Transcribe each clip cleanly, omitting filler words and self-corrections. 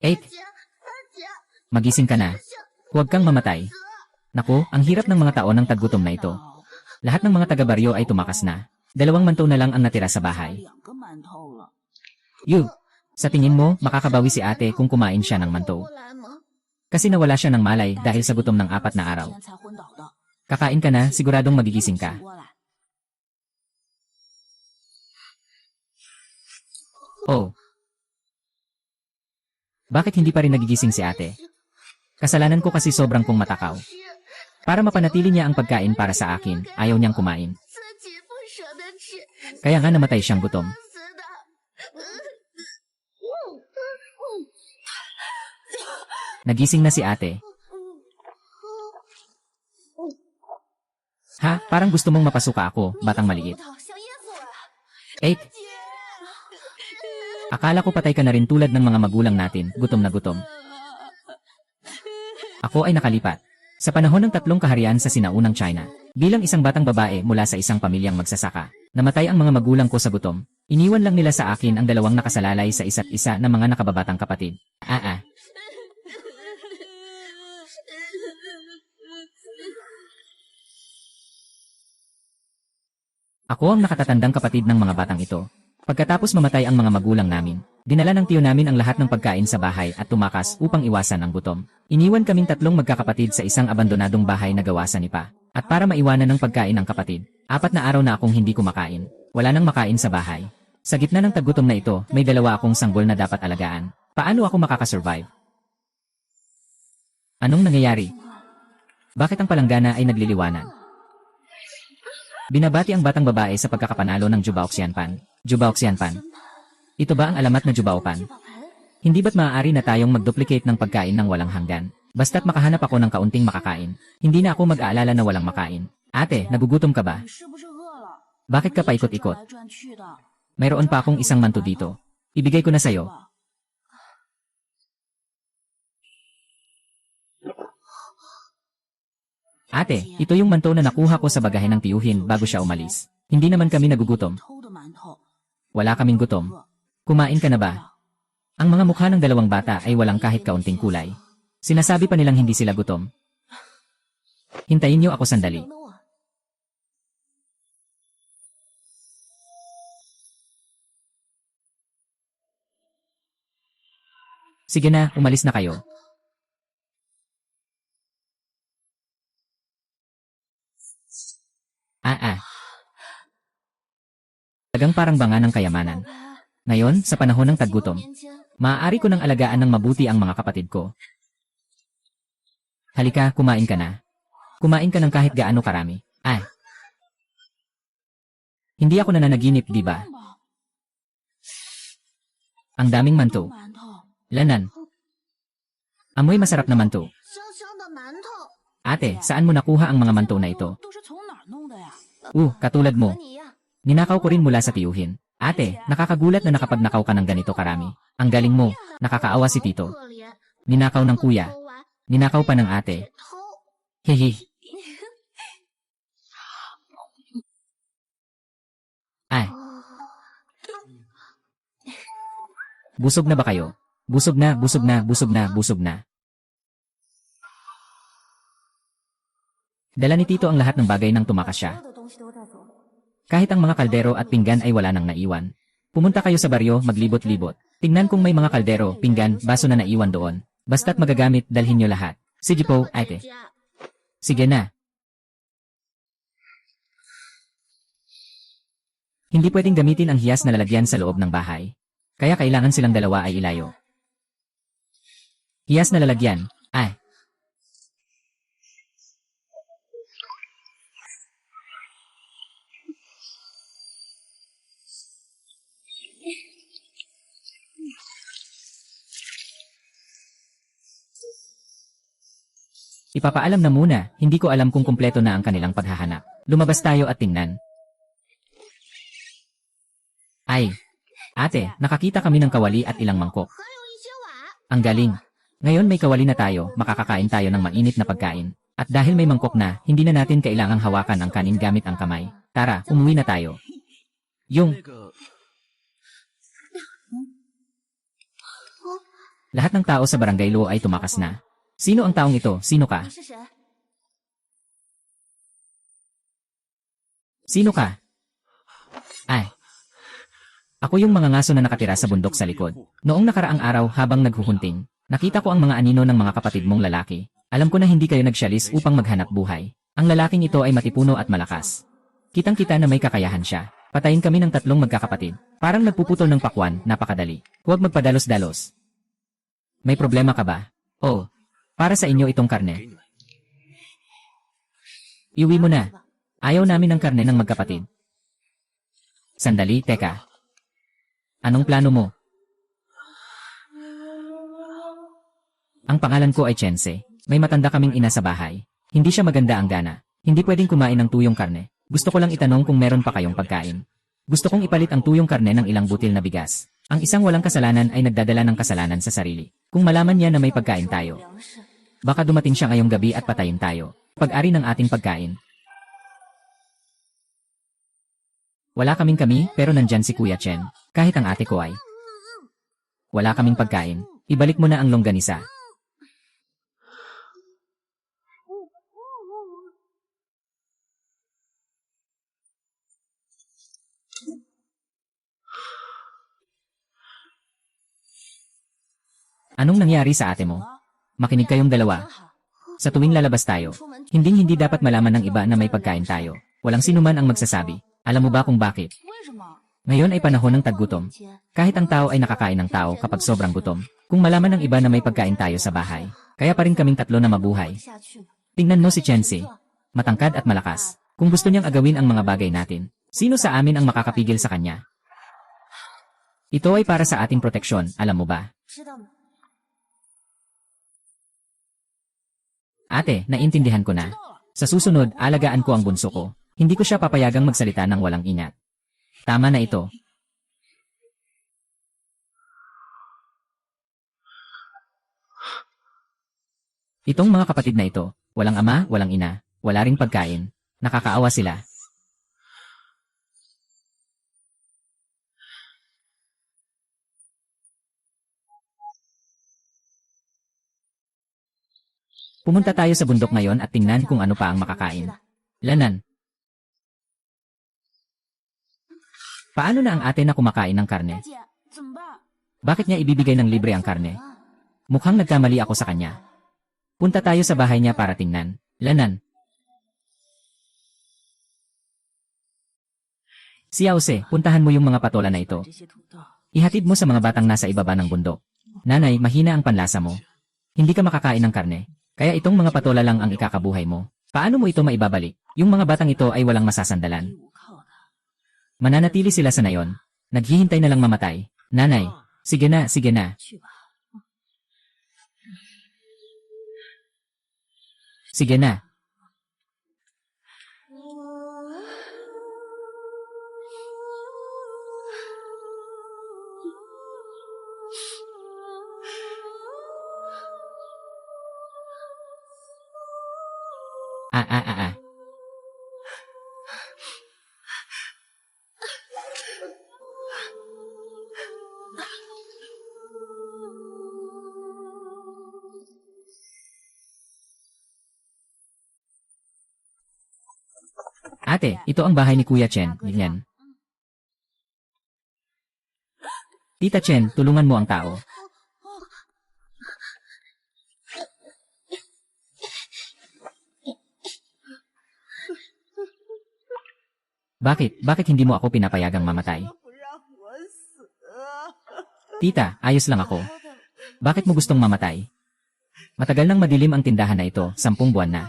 8. Magising ka na. Huwag kang mamatay. Naku, ang hirap ng mga taon ng taggutom na ito. Lahat ng mga taga-baryo ay tumakas na. 2 manto na lang ang natira sa bahay. Yu, sa tingin mo, makakabawi si ate kung kumain siya ng manto? Kasi nawala siya ng malay dahil sa gutom ng 4 na araw. Kakain ka na, siguradong magigising ka. Oh. Bakit hindi pa rin nagigising si ate? Kasalanan ko kasi sobrang kong matakaw. Para mapanatili niya ang pagkain para sa akin, ayaw niyang kumain. Kaya nga namatay siyang gutom. Nagising na si ate. Ha? Parang gusto mong mapasuka ako, batang maliit. 8. Akala ko patay ka na rin tulad ng mga magulang natin, gutom na gutom. Ako ay nakalipat. Sa panahon ng 3 kaharian sa sinaunang China, bilang isang batang babae mula sa isang pamilyang magsasaka, namatay ang mga magulang ko sa gutom. Iniwan lang nila sa akin ang 2 nakasalalay sa isa't isa na mga nakababatang kapatid. Ako ang nakatatandang kapatid ng mga batang ito. Pagkatapos mamatay ang mga magulang namin, dinala ng tiyo namin ang lahat ng pagkain sa bahay at tumakas upang iwasan ang gutom. Iniwan kaming 3 magkakapatid sa isang abandonadong bahay na gawa sa nipa. At para maiwanan ng pagkain ng kapatid, 4 na araw na akong hindi kumakain. Wala nang makain sa bahay. Sa gitna ng taggutom na ito, may 2 akong sanggol na dapat alagaan. Paano ako makakasurvive? Anong nangyayari? Bakit ang palanggana ay nagliliwanag? Binabati ang batang babae sa pagkakapanalo ng Jubao Xianpan. Jubao Xianpan. Ito ba ang alamat na Jubaopan? Hindi ba't maaari na tayong mag-duplicate ng pagkain ng walang hanggan? Basta't makahanap ako ng kaunting makakain, hindi na ako mag-aalala na walang makain. Ate, nagugutom ka ba? Bakit ka paikot-ikot? Mayroon pa akong isang manto dito. Ibigay ko na sa'yo. Ate, ito yung manto na nakuha ko sa bagahe ng tiyuhin bago siya umalis. Hindi naman kami nagugutom. Wala kaming gutom. Kumain ka na ba? Ang mga mukha ng 2 bata ay walang kahit kaunting kulay. Sinasabi pa nilang hindi sila gutom. Hintayin niyo ako sandali. Sige na, umalis na kayo. Tagang parang banga ng kayamanan. Ngayon, sa panahon ng taggutom, maaari ko nang alagaan ng mabuti ang mga kapatid ko. Halika, kumain ka na. Kumain ka ng kahit gaano karami. Hindi ako nananaginip, di ba? Ang daming manto. Lanan. Amoy masarap na manto. Ate, saan mo nakuha ang mga manto na ito? Katulad mo. Ninakaw ko rin mula sa tiyuhin. Ate, nakakagulat na nakapagnakaw ka ng ganito karami. Ang galing mo, nakakaawa si tito. Ninakaw ng kuya. Ninakaw pa ng ate. Hehe. Busog na ba kayo? Busog na, busog na, busog na, busog na. Dala ni tito ang lahat ng bagay nang tumakas siya. Kahit ang mga kaldero at pinggan ay wala nang naiwan. Pumunta kayo sa baryo, maglibot-libot. Tingnan kung may mga kaldero, pinggan, baso na naiwan doon. Basta't magagamit, dalhin nyo lahat. Sige po, ate. Sige na. Hindi pwedeng gamitin ang hiyas na lalagyan sa loob ng bahay. Kaya kailangan silang 2 ay ilayo. Hiyas na lalagyan. Ipapaalam na muna, hindi ko alam kung kumpleto na ang kanilang paghahanap. Lumabas tayo at tingnan. Ate, nakakita kami ng kawali at ilang mangkok. Ang galing. Ngayon may kawali na tayo, makakakain tayo ng mainit na pagkain. At dahil may mangkok na, hindi na natin kailangang hawakan ang kanin gamit ang kamay. Tara, umuwi na tayo. Lahat ng tao sa Barangay Luo ay tumakas na. Sino ang taong ito? Sino ka? 你是谁？ Sino ka? Ay. Ako yung mga ngaso na nakatira sa bundok sa likod. Noong nakaraang araw habang naghuhunting, nakita ko ang mga anino ng mga kapatid mong lalaki. Alam ko na hindi kayo nagsyalis upang maghanap buhay. Ang lalaking ito ay matipuno at malakas. Kitang-kita na may kakayahan siya. Patayin kami ng 3 magkakapatid. Parang nagpuputol ng pakwan, napakadali. Huwag magpadalos-dalos. May problema ka ba? Oo. Para sa inyo itong karne. Iuwi mo na. Ayaw namin ng karne ng magkapatid. Sandali, teka. Anong plano mo? Ang pangalan ko ay Chense. May matanda kaming ina sa bahay. Hindi siya maganda ang gana. Hindi pwedeng kumain ng tuyong karne. Gusto ko lang itanong kung meron pa kayong pagkain. Gusto kong ipalit ang tuyong karne ng ilang butil na bigas. Ang isang walang kasalanan ay nagdadala ng kasalanan sa sarili. Kung malaman niya na may pagkain tayo, 粮食。 baka dumating siya ngayong gabi at patayin tayo. Pag-ari ng ating pagkain. Wala kami, pero nandyan si Kuya Chen. Kahit ang ate ko ay. Wala kaming pagkain. Ibalik mo na ang longganisa. Anong nangyari sa ate mo? Makinig kayong dalawa. Sa tuwing lalabas tayo, hindi dapat malaman ng iba na may pagkain tayo. Walang sinuman ang magsasabi. Alam mo ba kung bakit? 为什么？ Ngayon ay panahon ng taggutom. Kahit ang tao ay nakakain ng tao kapag sobrang gutom. Kung malaman ng iba na may pagkain tayo sa bahay, kaya pa rin kaming 3 na mabuhay. 下去。 Tingnan mo si Chense. Matangkad at malakas. Kung gusto niyang agawin ang mga bagay natin, sino sa amin ang makakapigil sa kanya? Ito ay para sa ating proteksyon, alam mo ba? 知道吗？ Ate, naintindihan ko na. Sa susunod, alagaan ko ang bunso ko. Hindi ko siya papayagang magsalita ng walang ingat. Tama na ito. Itong mga kapatid na ito, walang ama, walang ina, wala ring pagkain. Nakakaawa sila. Pumunta tayo sa bundok ngayon at tingnan kung ano pa ang makakain. Lanan. Paano na ang ate na kumakain ng karne? 姐，怎么办？ Bakit niya ibibigay ng libre ang karne? Mukhang nagkamali ako sa kanya. Punta tayo sa bahay niya para tingnan. Lanan. Si Yause, puntahan mo yung mga patola na ito. 这些土豆， Ihatid mo sa mga batang nasa ibaba ng bundok. Nanay, mahina ang panlasa mo. Hindi ka makakain ng karne. Kaya itong mga patola lang ang ikakabuhay mo. Paano mo ito maibabalik? Yung mga batang ito ay walang masasandalan. 无靠的。 Mananatili sila sa nayon. Naghihintay na lang mamatay. Nanay, sige na, sige na. 去吧。 Sige na. Ah, ah, ah, ah. Ate, ito ang bahay ni Kuya Chen. Yan. Tita Chen, tulungan mo ang tao. Bakit? Bakit hindi mo ako pinapayagang mamatay? 不让我死。 Tita, ayos lang ako. Bakit mo gustong mamatay? Matagal nang madilim ang tindahan na ito, 10 buwan na.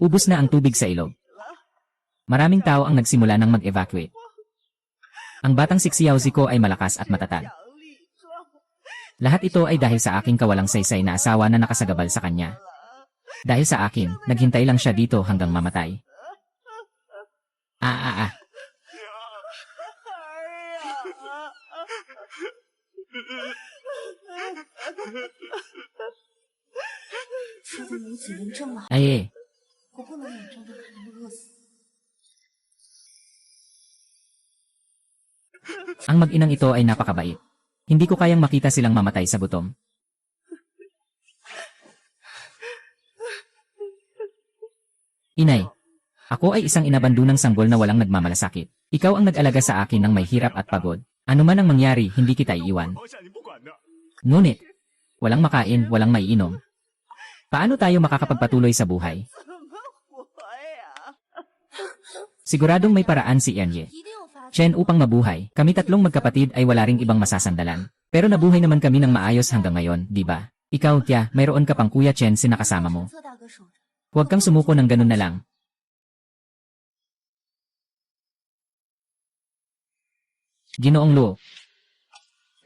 Ubus na ang tubig sa ilog. Maraming tao ang nagsimula ng mag-evacuate. Ang batang siksiyawsi ko ay malakas at matatag. 奖励状 Lahat ito ay dahil sa aking kawalang saysay na asawa na nakasagabal sa kanya. Dahil sa akin, naghintay lang siya dito hanggang mamatay. Ah, ah, ah. 说的你只能这么， Ay eh. 我不能眼睁睁看他们饿死。 Ang mag-inang ito ay napakabait. Hindi ko kayang makita silang mamatay sa gutom. Inay, ako ay isang inabandunang sanggol na walang nagmamalasakit. Ikaw ang nag-alaga sa akin ng may hirap at pagod. Ano man ang mangyari, hindi kita iiwan. Ngunit, walang makain, walang maiinom. Paano tayo makakapagpatuloy sa buhay? 怎么活呀？ Siguradong may paraan si Enye. 一定有法子。 Chen upang mabuhay, kami tatlong magkapatid ay wala ring ibang masasandalan. Pero nabuhay naman kami ng maayos hanggang ngayon, di ba? Ikaw, Tia, mayroon ka pang Kuya Chen sinakasama mo. 策大哥守着。 Huwag kang sumuko ng ganun na lang. Ginoong Luo,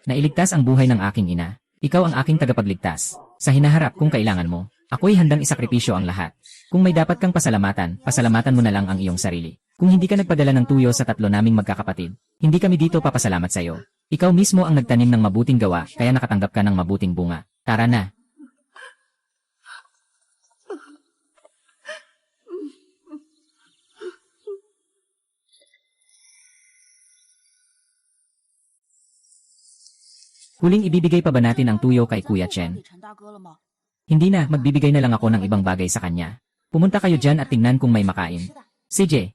nailigtas ang buhay ng aking ina. Ikaw ang aking tagapagligtas. Sa hinaharap kung kailangan mo, ako'y handang isakripisyo ang lahat. Kung may dapat kang pasalamatan, pasalamatan mo na lang ang iyong sarili. Kung hindi ka nagpadala ng tuyo sa tatlo naming magkakapatid, hindi kami dito papasalamat sa iyo. Ikaw mismo ang nagtanim ng mabuting gawa, kaya nakatanggap ka ng mabuting bunga. Tara na. Huling ibibigay pa ba natin ang tuyo kay Kuya 给 Chen? 陈大哥了吗？ Hindi na, magbibigay na lang ako ng ibang bagay sa kanya. Pumunta kayo dyan at tingnan kung may makain. 是的。 CJ,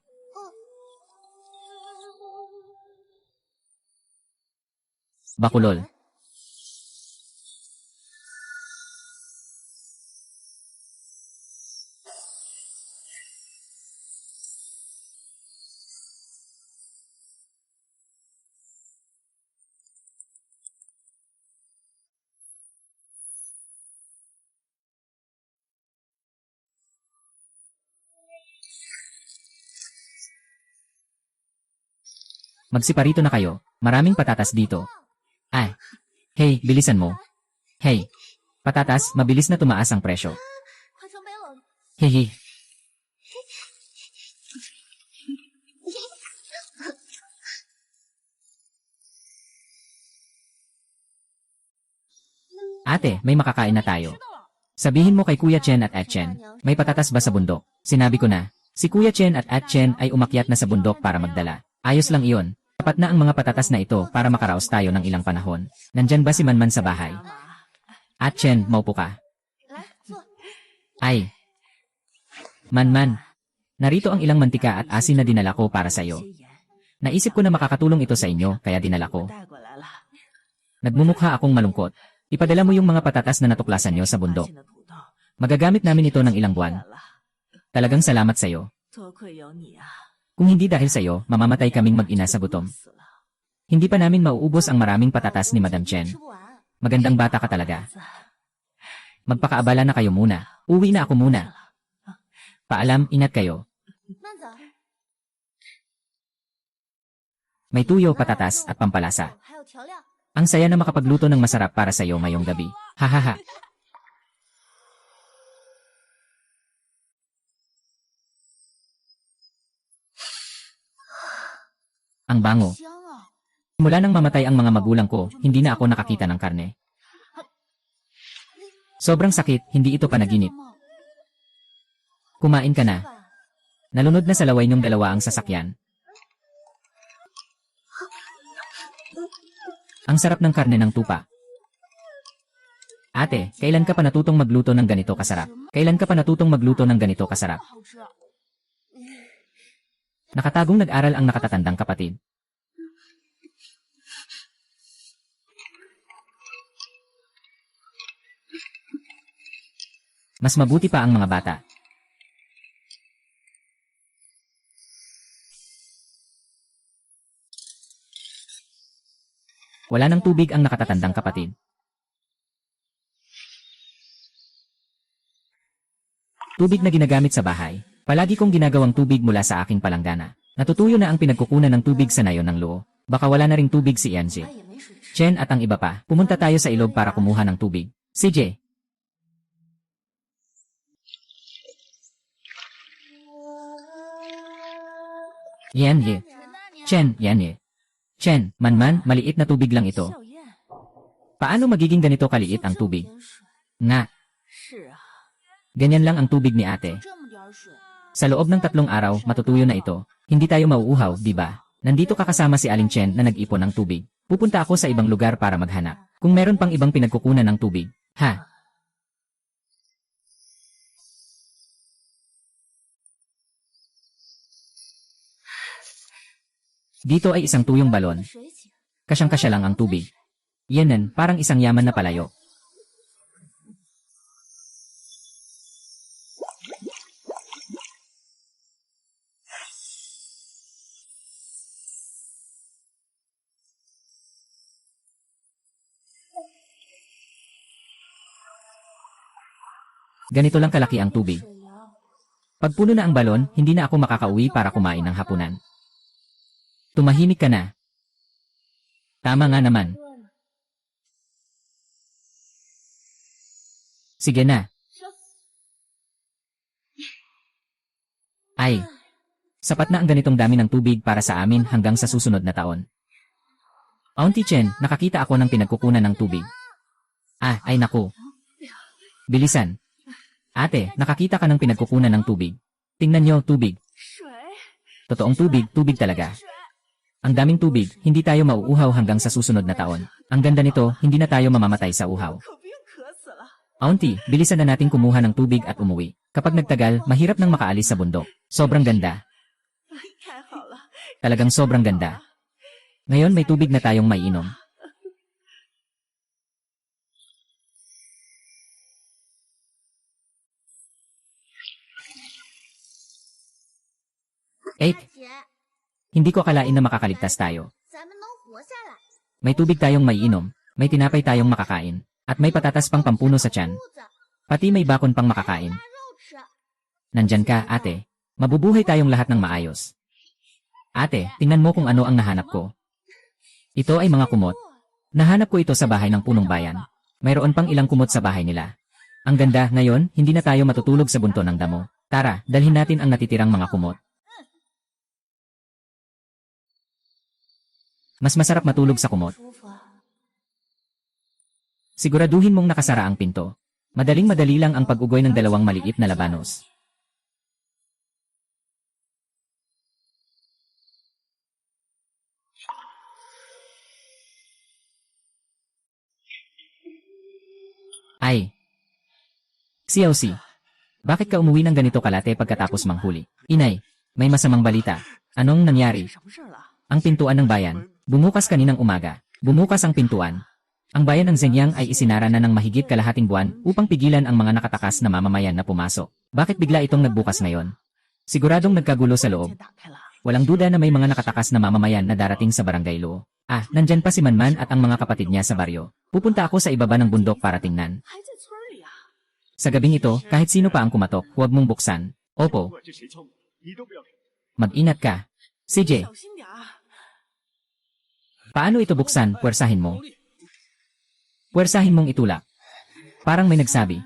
Bakulol. Magsiparito na kayo. Maraming patatas dito. Ay. Hey, bilisan mo. Hey. Patatas, mabilis na tumaas ang presyo. 快准备了。 Hehe. Ate, may makakain na tayo. Sabihin mo kay Kuya Chen at At Chen, may patatas ba sa bundok? Sinabi ko na, si Kuya Chen at At Chen ay umakyat na sa bundok para magdala. Ayos lang iyon. Sapat na ang mga patatas na ito para makaraos tayo ng ilang panahon. Nandyan ba si Manman sa bahay? At Chen, maupo ka. 来，坐。 Ay. Manman. Narito ang ilang mantika at asin na dinala ko para sa iyo. Naisip ko na makakatulong ito sa inyo, kaya dinala ko. 带过来了。 Nagmumukha akong malungkot. Ipadala mo yung mga patatas na natuklasan nyo sa bundok. 发现的土豆， Magagamit namin ito ng ilang 远 buwan. 了， Talagang salamat sa iyo. 多亏有你啊！ Kung hindi dahil sa iyo, mamamatay kaming mag-ina sa gutom. 死了。 Hindi pa namin mauubos ang maraming patatas ni Madam Chen. 吃不完。 Magandang bata ka talaga. Magpakaabala na kayo muna. Uwi na ako muna. Paalam, ingat kayo. 慢走。 May tuyo, patatas, at pampalasa. 还有调料。 Ang saya na makapagluto ng masarap para sa iyo ngayong gabi. Hahaha. Ang bango. 香啊！ Mula nang mamatay ang mga magulang ko, hindi na ako nakakita ng karne. Sobrang sakit, hindi ito panaginip. Kumain ka na. Nalunod na sa laway niyong dalawa ang sasakyan. Ang sarap ng karne ng tupa. Ate, kailan ka pa natutong magluto ng ganito kasarap? Kailan ka pa natutong magluto ng ganito kasarap? 好吃。 Nakatagong nag-aral ang nakatatandang kapatid. Mas mabuti pa ang mga bata. Wala ng tubig ang nakatatandang kapatid. Tubig na ginagamit sa bahay. Palagi kong ginagawang tubig mula sa aking palanggana. Natutuyo na ang pinagkukunan ng tubig sa nayon ng luo. Baka wala na ring tubig si Yanji. 他也没水吃。 Chen at ang iba pa, pumunta tayo sa ilog para kumuha ng tubig. CJ. Yanji. Chen, Yanji. Chen, Manman, maliit na tubig lang ito. 小燕， Paano magiging ganito kaliit ang 就这么 tubig? 点水。 Nga, 是啊， ganyan lang ang tubig ni ate. 这么点儿水。 Sa loob ng 3 araw, matutuyo na ito. Hindi tayo mauuhaw, di ba? Nandito kakasama si Aling Chen na nag-ipon ng tubig. Pupunta ako sa ibang lugar para maghanap. Kung meron pang ibang pinagkukunan ng tubig. Ha? Dito ay isang tuyong balon. 水井， Kasyang-kasya lang ang tubig. Yanan, parang isang yaman na palayo. Ganito lang kalaki ang tubig. 水瑶， Pag puno na ang balon, hindi na ako makakauwi para kumain ng hapunan. Tumahimik ka na. Tama nga naman. 饿了， Sige na. 说， Ay, sapat na ang ganitong dami ng tubig para sa amin hanggang sa susunod na taon. Auntie Chen, nakakita ako ng pinagkukunan ng tubig. Ah, ay naku. Bilisan. Ate, nakakita ka ng pinagkukunan ng tubig. Tingnan nyo, tubig. 水， Totoong tubig, tubig talaga. Ang daming tubig, hindi tayo mauuhaw hanggang sa susunod na taon. Ang ganda nito, hindi na tayo mamamatay sa uhaw. 可不用渴死了。 Auntie, bilisan na natin kumuha ng tubig at umuwi. Kapag nagtagal, mahirap nang makaalis sa bundok. Sobrang ganda. 太好了， Talagang sobrang ganda. Ngayon may tubig na tayong maiinom. Eh, 大姐， hindi ko akalain na makakaligtas tayo. 咱们能活下来。 May tubig tayong maiinom, may tinapay tayong makakain, at may patatas pang pampuno sa tiyan. 肚子， Pati may bakon pang makakain. 大肉吃。 Nandyan ka, ate. Mabubuhay tayong lahat ng maayos. Ate, tingnan mo kung ano ang nahanap ko. Ito ay mga kumot. Nahanap ko ito sa bahay ng punong bayan. Mayroon pang ilang kumot sa bahay nila. Ang ganda, ngayon, hindi na tayo matutulog sa bunto ng damo. Tara, dalhin natin ang natitirang mga kumot. Mas masarap matulog sa kumot. 舒服啊。 Siguraduhin mong nakasara ang pinto. Madaling-madali lang ang pag-ugoy ng dalawang maliit na labanos. Ay! Xiaoxi, bakit ka umuwi ng ganito kalate pagkatapos manghuli? Inay, may masamang balita. Anong nangyari? 什么事儿了？ Ang pintuan ng bayan, bumukas kaninang umaga. Bumukas ang pintuan. Ang bayan ng Zhengyang ay isinara na ng mahigit kalahating buwan upang pigilan ang mga nakatakas na mamamayan na pumasok. Bakit bigla itong nagbukas ngayon? Siguradong nagkagulo sa loob. 打开了。 Walang duda na may mga nakatakas na mamamayan na darating sa barangay Luo. Ah, nandyan pa si Manman at ang mga kapatid niya sa baryo. Pupunta ako sa ibaba ng bundok para tingnan. 还在村里啊？ Sa gabing ito, kahit sino pa ang kumatok, huwag mong buksan. Opo, 管这谁敲门，你都不要开。 mag-ingat ka. CJ, 小心点啊！ paano ito buksan? Puwersahin mo. Puwersahin mong itulak. Parang may nagsabi.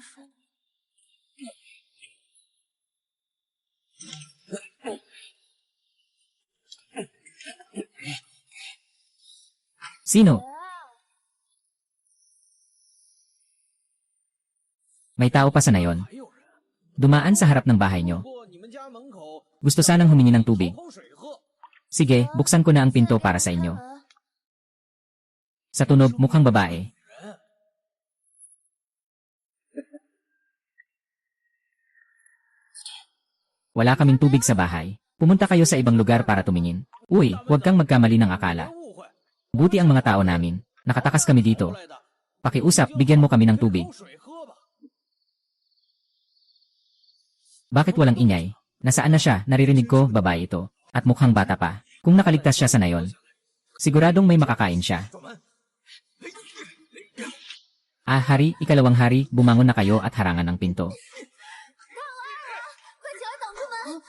Sino? May tao pa sa nayon. 还有人， Dumaan sa harap ng bahay nyo. 过你们家门口 Gusto sanang humingi ng tubig. 口水喝。 Sige, buksan ko na ang pinto para sa inyo. Sa tunog, mukhang babae. Wala kaming tubig sa bahay. Pumunta kayo sa ibang lugar para tumingin. Uy, huwag kang magkamali ng akala. 误会， Buti ang mga tao namin. Nakatakas kami dito. 来的。 Pakiusap, bigyan mo kami ng tubig. 口水喝吧。 Bakit walang ingay? Nasaan na siya? Naririnig ko, babae ito. At mukhang bata pa. Kung nakaligtas siya sa nayon, siguradong may makakain siya. 走门。 Ah, hari, ikalawang hari, bumangon na kayo at harangan ang pinto. 快起来挡住门！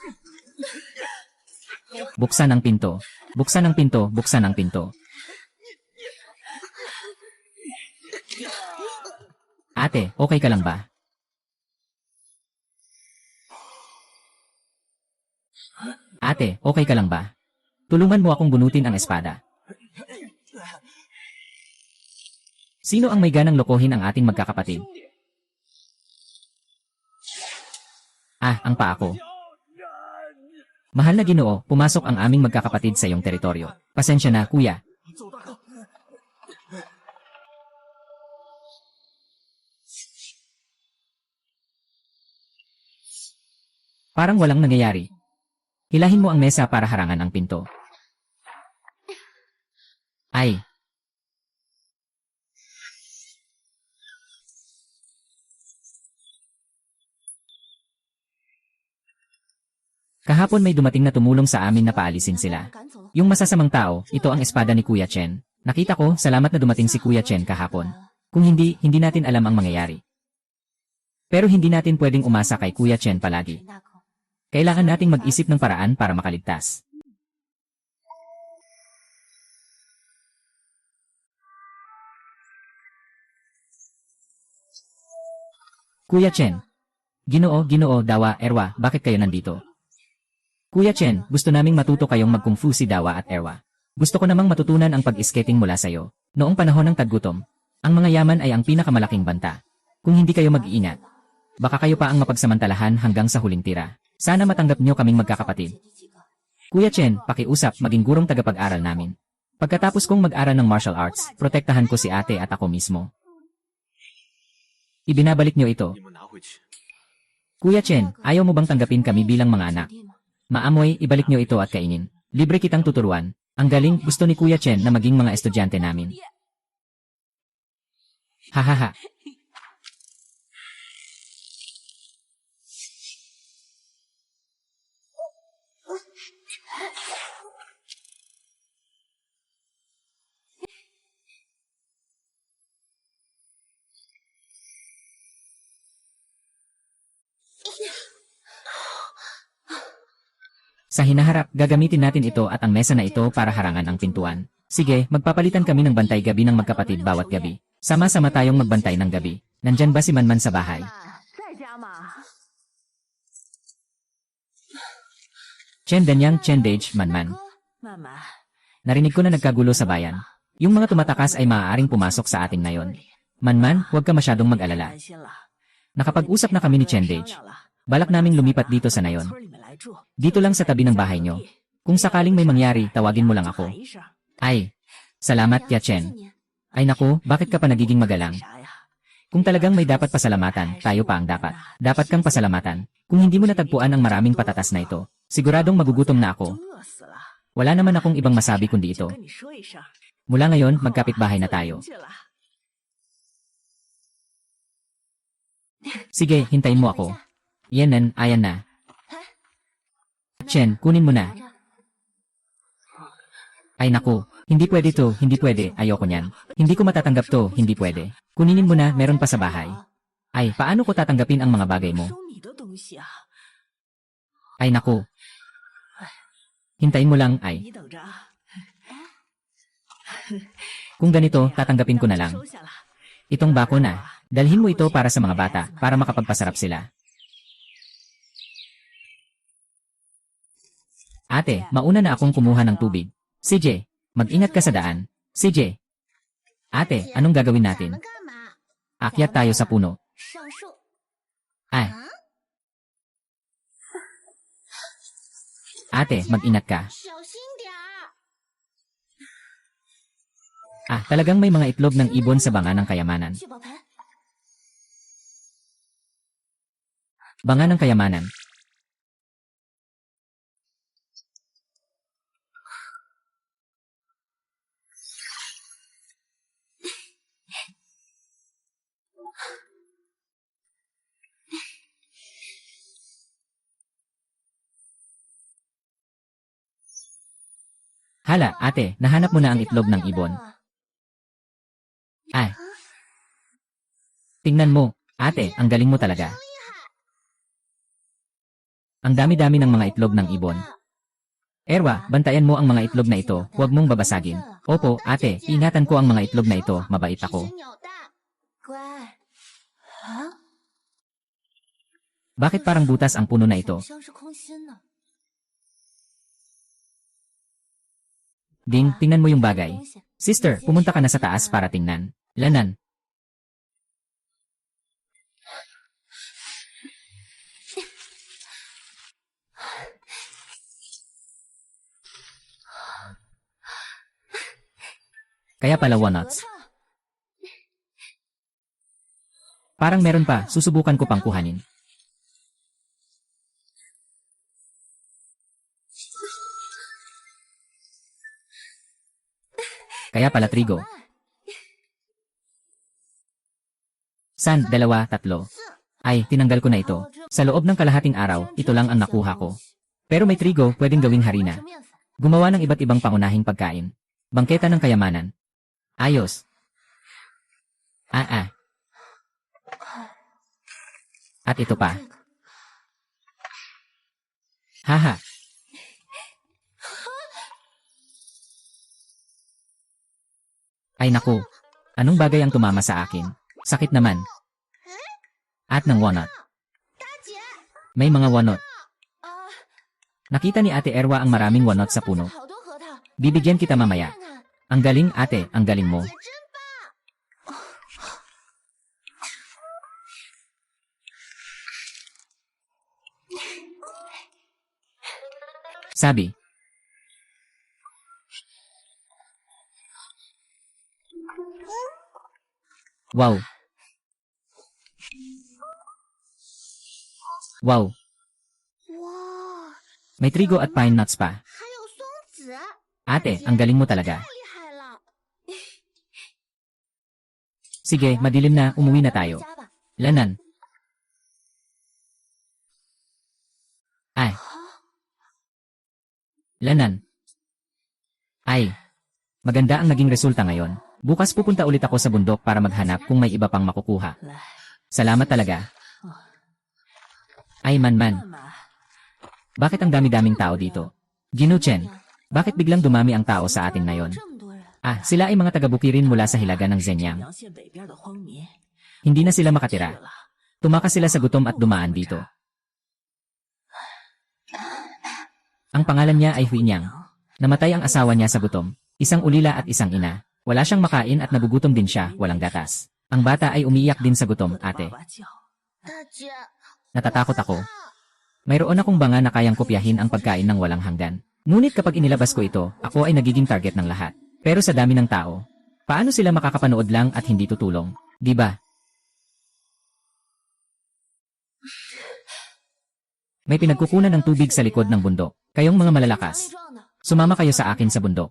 Buksan ang pinto. Buksan ang pinto, buksan ang pinto. Ate, okay ka lang ba? Ate, okay ka lang ba? Tulungan mo akong bunutin ang espada. Sino ang may ganang lokohin ang ating magkakapatid? Ah, ang paa ko. Mahal na Ginoo, pumasok ang aming magkakapatid sa iyong teritoryo. Pasensya na, kuya. 走大哥， Parang walang nangyayari. Hilahin mo ang mesa para harangan ang pinto. Ay! Kahapon may dumating na tumulong sa amin na paalisin sila. 赶走了。 Yung masasamang tao, ito ang espada ni Kuya Chen. Nakita ko, salamat na dumating si Kuya Chen kahapon. Kung hindi, hindi natin alam ang mangyayari. Pero hindi natin pwedeng umasa kay Kuya Chen palagi. 大口。 Kailangan nating mag-isip ng paraan para makaligtas. Kuya Chen. Ginoo, Dawa, Erwa, bakit kayo nandito? Kuya Chen, gusto naming matuto kayong mag-kung fu si Dawa at Erwa. Gusto ko namang matutunan ang pag-skating mula sa'yo. Noong panahon ng taggutom, ang mga yaman ay ang pinakamalaking banta. Kung hindi kayo mag-iingat, baka kayo pa ang mapagsamantalahan hanggang sa huling tira. Sana matanggap niyo kaming magkakapatid. Kuya Chen, pakiusap, maging gurong tagapag-aral namin. Pagkatapos kong mag-aral ng martial arts, protektahan ko si ate at ako mismo. Ibinabalik niyo ito. 你们拿回去。 Kuya Chen, ayaw mo bang tanggapin kami bilang mga anak? Maamoy, ibalik niyo ito at kainin. Libre kitang tuturuan. Ang galing, gusto ni Kuya Chen na maging mga estudyante namin. Hahaha. Sa hinaharap, gagamitin natin ito at ang mesa na ito para harangan ang pintuan. Sige, magpapalitan kami ng bantay gabi ng magkapatid bawat gabi. Sama-sama tayong magbantay ng gabi. Nandyan ba si Manman sa bahay? 在家嘛。 Chen Danyang Chen Dage Manman. 慢慢。 Narinig ko na nagkagulo sa bayan. Yung mga tumatakas ay maaaring pumasok sa ating ngayon. Manman, huwag ka masyadong mag-alala. 安心了。 Nakapag-usap na kami ni Chen Dage. Balak naming lumipat dito sa nayon. 村里面来住。 Dito lang sa tabi ng bahay nyo. Kung sakaling may mangyari, tawagin mo lang ako. 喊一声。 Ay, salamat Tia Chen. Ay naku, bakit ka pa nagiging magalang? 啥呀？ Kung talagang may dapat pasalamatan, tayo pa ang dapat. Dapat kang pasalamatan. Kung hindi mo natagpuan ang maraming patatas na ito, siguradong magugutom na ako. 饿死了。 Wala naman akong ibang masabi kundi ito. 跟你说一声。 Mula ngayon, magkapitbahay na tayo. 去了。 Sige, hintayin mo ako. Yan, ayan na. Chen, kunin mo na. Ay naku, hindi pwede to, hindi pwede, ayoko niyan. Hindi ko matatanggap to, hindi pwede. Kuninin mo na, meron pa sa bahay. Ay, paano ko tatanggapin ang mga bagay mo? 收你的东西啊！ Ay naku. Hintayin mo lang, ay. 你等着啊。 Kung ganito, tatanggapin ko na lang. 收下了。 Itong bako na. Dalhin mo ito para sa mga bata, para makapagpasarap sila. Ate, mauna na akong kumuha ng tubig. CJ, mag-ingat ka sa daan. CJ. Ate, anong gagawin 咱 natin? 们干嘛？ Akyat tayo sa puno. 上树。 Ay, 啊？ ate, mag-ingat ka. 小心点儿。 Talagang may mga itlog ng ibon sa banga ng kayamanan. 聚宝盆。 Banga ng kayamanan. Hala, ate, nahanap mo na ang itlog ng ibon. Ay. Tingnan mo, ate, ang galing mo talaga. Ang dami-dami ng mga itlog ng ibon. Erwa, bantayan mo ang mga itlog na ito, huwag mong babasagin. Opo, ate, ingatan ko ang mga itlog na ito, mabait ako. 是鸟蛋。乖。啊？ Bakit parang butas ang puno na ito? 像是空心呢。 Ding, tingnan mo yung bagay. Sister, pumunta ka na sa taas para tingnan. Lanan. Kaya pala walnuts. Parang meron pa, susubukan ko pang kuhanin. Kaya pala trigo. San, 2, 3. Ay, tinanggal ko na ito. Sa loob ng kalahating araw, ito lang ang nakuha ko. Pero may trigo, pwedeng gawing harina. Gumawa ng iba't ibang pangunahing pagkain. Bangketa ng kayamanan. Ayos. At ito pa. Haha. Ay naku. Anong bagay ang tumama sa akin? Sakit naman. At ng walnut. May mga walnut. Nakita ni Ate Erwa ang maraming walnut sa puno. Bibigyan kita mamaya. Ang galing, ate, ang galing mo. Sabi. Wow. Wow. 哇， May trigo at pine nuts pa. 还有松子， Ate, ang galing mo talaga. 太厉害了！ Sige, madilim na, umuwi na tayo. 回家吧。 Lanan. Ay. Lanan. Ay. Maganda ang naging resulta ngayon. Bukas pupunta ulit ako sa bundok para maghanap kung may iba pang makukuha. Salamat talaga. Ay man. Bakit ang dami-daming tao dito? Gino Chen, bakit biglang dumami ang tao sa atin ngayon? 这么多人， Ah, sila ay mga taga-bukirin mula sa hilaga ng Zenyang. 阳县北边的荒民 Hindi na sila 去 makatira. 了。 Tumakas sila sa gutom at dumaan dito. Ang pangalan niya ay Huinyang. Namatay ang asawa niya sa gutom. Isang ulila at isang ina. Wala siyang makain at nagugutom din siya, walang gatas. Ang bata ay umiiyak din sa gutom, 我的爸 ate. 爸叫， 大姐， Natatakot ako. Mayroon akong banga na kayang kopyahin ang pagkain ng walang hanggan. Ngunit kapag inilabas ko ito, ako ay nagiging target ng lahat. Pero sa dami ng tao, paano sila makakapanood lang at hindi tutulong? Di ba? May pinagkukunan ng tubig sa likod ng bundok. Kayong mga 哪 malalakas, 里撞的？ sumama kayo sa akin sa bundok.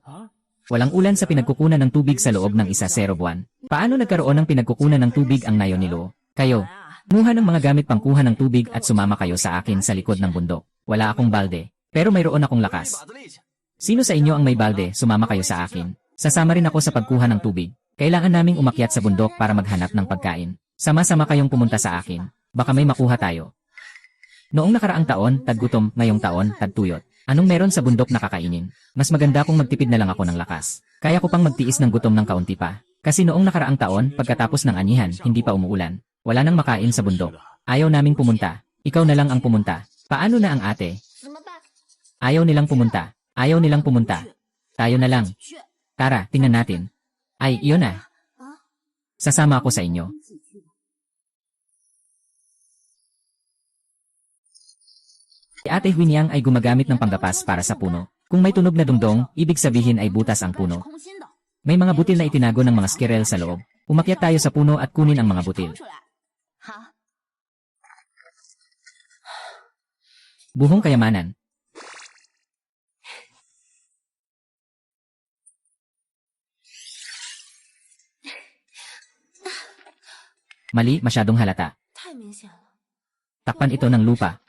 Walang ulan sa pinagkukunan ng tubig sa loob ng 1-0 buwan. Paano nagkaroon ng pinagkukunan ng tubig ang nayon ni Lo? Kayo, 来啊， muha ng mga gamit pangkuha ng tubig at sumama kayo sa akin sa likod ng bundok. Wala akong balde, pero mayroon akong 一 lakas. 把子力气。 Sino sa inyo ang may balde, sumama kayo sa akin. Sasama rin ako sa pagkuha ng tubig. Kailangan naming umakyat sa bundok para maghanap ng pagkain. Sama-sama kayong pumunta sa akin. Baka may makuha tayo. Noong nakaraang taon, taggutom, ngayong taon, tagtuyot. Anong meron sa bundok na kakainin? Mas maganda kung magtipid na lang ako ng lakas. Kaya ko pang magtiis ng gutom ng kaunti pa. Kasi noong nakaraang taon, pagkatapos ng anihan, hindi pa umuulan. Wala nang makain sa bundok. Ayaw naming pumunta. Ikaw na lang ang pumunta. Paano na ang ate? 怎么办？ Ayaw nilang pumunta. Ayaw nilang pumunta. Tayo na lang. 去， Tara, tingnan natin. Ay, iyon na. Sasama ako sa inyo. Si Ate Huinyang ay gumagamit ng panggapas para sa puno. Kung may tunog na dungdong, ibig sabihin ay butas ang 该是 puno. 空心的。 May mga butil na itinago ng mga squirrel sa loob. Umakyat tayo sa puno at kunin ang mga butil. 出来。好， Buhong kayamanan. Mali, masyadong halata. 太明显了。 Takpan ito ng lupa.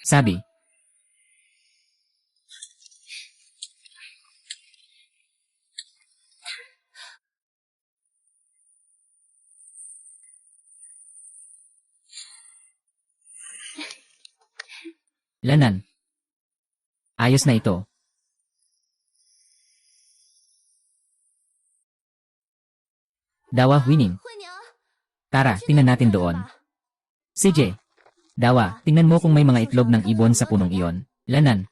Sabi. Lanan. Ayos na ito. Dawa winning. 慧娘， Tara, tingnan natin doon. CJ. Dawa, tingnan mo kung may mga itlog ng ibon sa punong iyon. Lanan.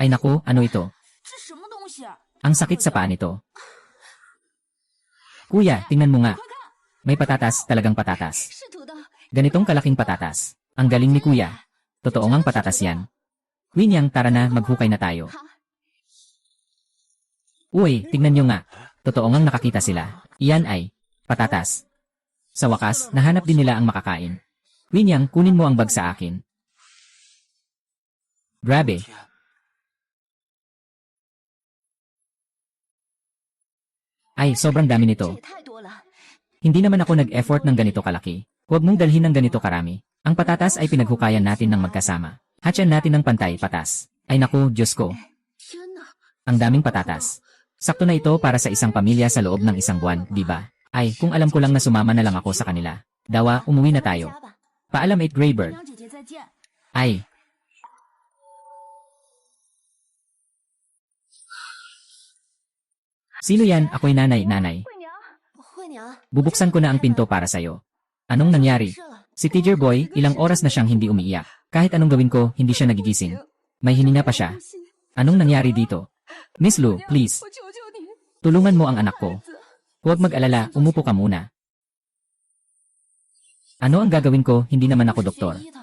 Ay naku, ano ito? 这什么东西？ Ang sakit sa paa nito. Kuya, tingnan mo nga. May patatas, talagang patatas. 是土豆， Ganitong kalaking patatas. Ang galing ni kuya. Totoo ngang patatas yan. Winyang, tara na, maghukay na tayo. 好， Uy, tingnan nyo nga. Totoo ngang nakakita sila. Iyan ay patatas. Sa wakas, nahanap din nila ang makakain. Winyang, kunin mo ang bag sa akin. Grabe. Ay, sobrang dami 这 nito. 也太多了。 Hindi naman ako nag-effort ng ganito kalaki. Huwag mong dalhin ng ganito karami. Ang patatas ay pinaghukayan natin ng magkasama. Hatyan natin ng pantay patas. Ay naku, Diyos ko. 天哪！ Ang daming patatas. Sakto na ito para sa isang pamilya sa loob ng isang buwan, di ba? Ay, kung alam ko lang na sumama na lang ako sa kanila. Dawa, umuwi na 回 tayo. 家吧， Paalam 8 Graybird. 娘姐姐再见。 Ay. Sino yan? Ako'y nanay. 慧娘， Bubuksan ko na ang pinto para sa'yo. Anong nangyari? 是了， Si Teacher Boy, ilang oras na siyang hindi umiiyak. Kahit anong gawin ko, hindi siya nagigising. May hininga pa siya. Anong nangyari dito? Miss Lu, please. 我求求你， Tulungan mo ang anak ko. Huwag mag-alala, umupo ka muna. Ano ang gagawin ko? Hindi naman ako doktor. 学医的，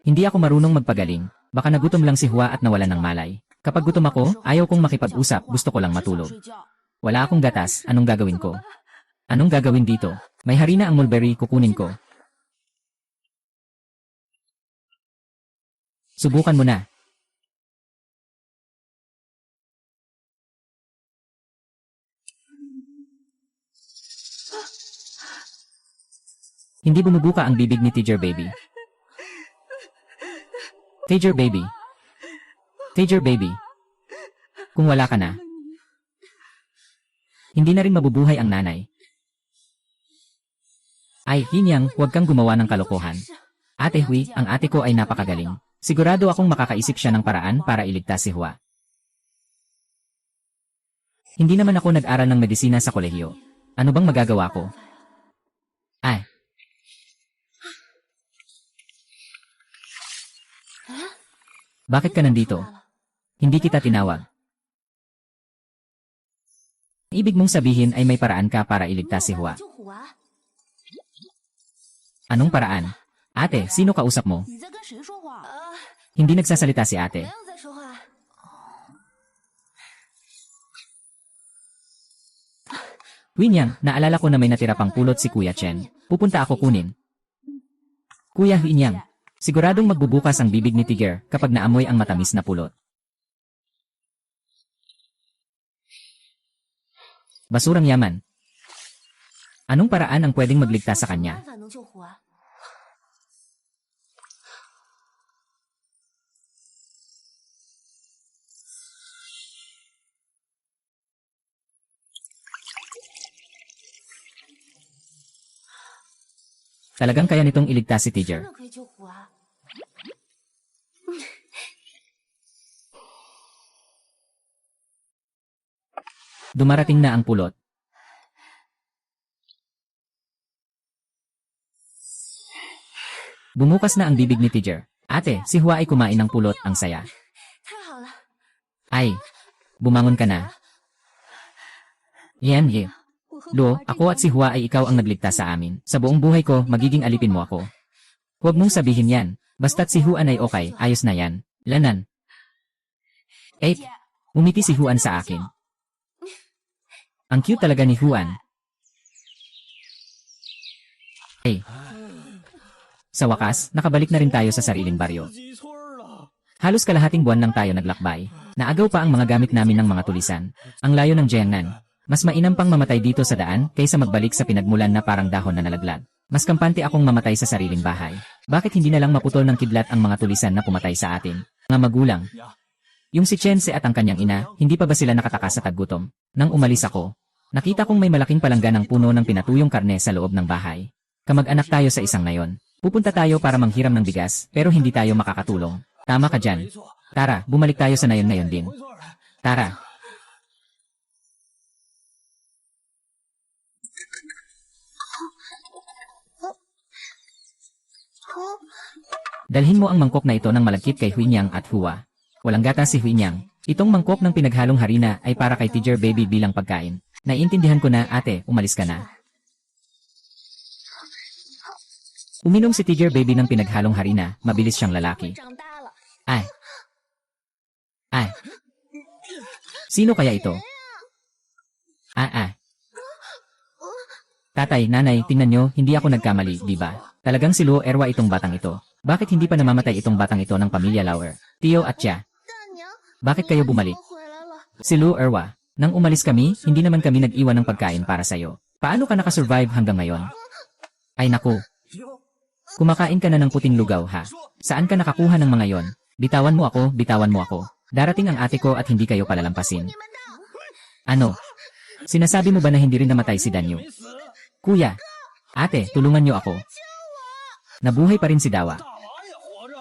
Hindi ako marunong magpagaling. Baka nagutom lang si Hua at nawalan ng malay. Kapag gutom ako, ayaw kong makipag-usap, gusto ko lang 只想 matulog. 睡觉。 Wala akong gatas, anong gagawin ko? Anong gagawin dito? May harina ang mulberry, kukunin ko. Subukan mo na. Hindi bumubuka ang bibig ni Teacher Baby. Teacher Baby. Teacher Baby. Kung wala ka na, hindi na rin mabubuhay ang nanay. Ay, Hinyang, huwag kang gumawa ng kalokohan. Ate Hui, ang ate ko ay napakagaling. Sigurado akong makakaisip siya ng paraan para iligtas si Hua. Hindi naman ako nag-aral ng medisina sa kolehiyo. Ano bang magagawa ko? Ay. Bakit ka nandito? Hindi kita tinawag. Ibig mong sabihin ay may paraan ka para iligtas si Hua. 救虎啊！ Anong paraan? Ate, sino kausap mo? 你在跟谁说话？ Hindi nagsasalita si ate. 没有在说话。 Winyang, naalala ko na may natira pang pulot si Kuya Chen. Pupunta ako kunin. Kuya Winyang, siguradong magbubukas ang bibig ni Tiger kapag naamoy ang matamis na pulot. Basurang yaman. Anong paraan ang pwedeng magligtas sa 什么 kanya? 办法能救虎啊？ Talagang kaya nitong iligtas si 真 Tiger. 的可以救虎啊！ Dumarating na ang pulot. Bumukas na ang bibig ni Tiger. Ate, si Hua ay kumain ng pulot, ang saya. 太好了， Ay, bumangon ka na. Yan, ye. 我和 Lo, 虎儿 ako at si Hua ay ikaw ang nagligtas sa amin. Sa buong buhay ko, magiging alipin mo ako. Huwag mong sabihin yan. Basta't si Huan ay okay, ayos na yan. Lanan. 8. Umiti si Huan sa akin. Ang cute talaga ni Huan. Hey. Sa wakas, nakabalik na rin tayo sa sariling baryo. 鸡村了。 Halos kalahating buwan lang tayo naglakbay. Naagaw pa ang mga gamit namin ng mga tulisan. Ang layo ng Jiangnan. Mas mainam pang mamatay dito sa daan kaysa magbalik sa pinagmulan na parang dahon na nalaglag. Mas kampante akong mamatay sa sariling bahay. Bakit hindi na lang maputol ng kidlat ang mga tulisan na pumatay sa atin? Mga magulang. Yung si Chense at ang kanyang ina, hindi pa ba sila nakatakas sa taggutom? Nang umalis ako, nakita kong may malaking palangga ng puno ng pinatuyong karne sa loob ng bahay. Kamag-anak tayo sa isang nayon. Pupunta tayo para manghiram ng bigas, pero hindi tayo makakatulong. Tama ka dyan. Tara, bumalik tayo sa nayon-nayon din. 没错儿。 Tara. Dalhin mo ang mangkok na ito ng malagkit kay Huinyang at Hua. Walang gata si Huinyang. Itong mangkok ng pinaghalong harina ay para kay Teacher Baby bilang pagkain. Naiintindihan ko na, ate, umalis ka na. Uminom si Teacher Baby ng pinaghalong harina, mabilis siyang lalaki. 长大了， Ay. Ay. Sino kaya ito? Ah, ah. Tatay, nanay, tingnan nyo, hindi ako nagkamali, di ba? Talagang si Luo Erwa itong batang ito. Bakit hindi pa namamatay itong batang ito ng pamilya Lauer? Tio at Tia, 大娘， bakit kayo 你 bumalik? 怎么回来了？ Si Luo Erwa, nang umalis kami, hindi naman kami nag-iwan ng pagkain para sa'yo. Paano ka nakasurvive hanggang ngayon? Ay naku, 哟， kumakain ka na ng puting lugaw ha? Saan ka nakakuha ng mga yon? Bitawan mo ako, bitawan mo ako. Darating ang ate ko at hindi kayo palalampasin. 你们的， Ano? Sinasabi mo ba na hindi rin namatay si Danyo? 没死， Kuya, ate, tulungan niyo ako. Nabuhay pa rin si Dawa. 大王也活着。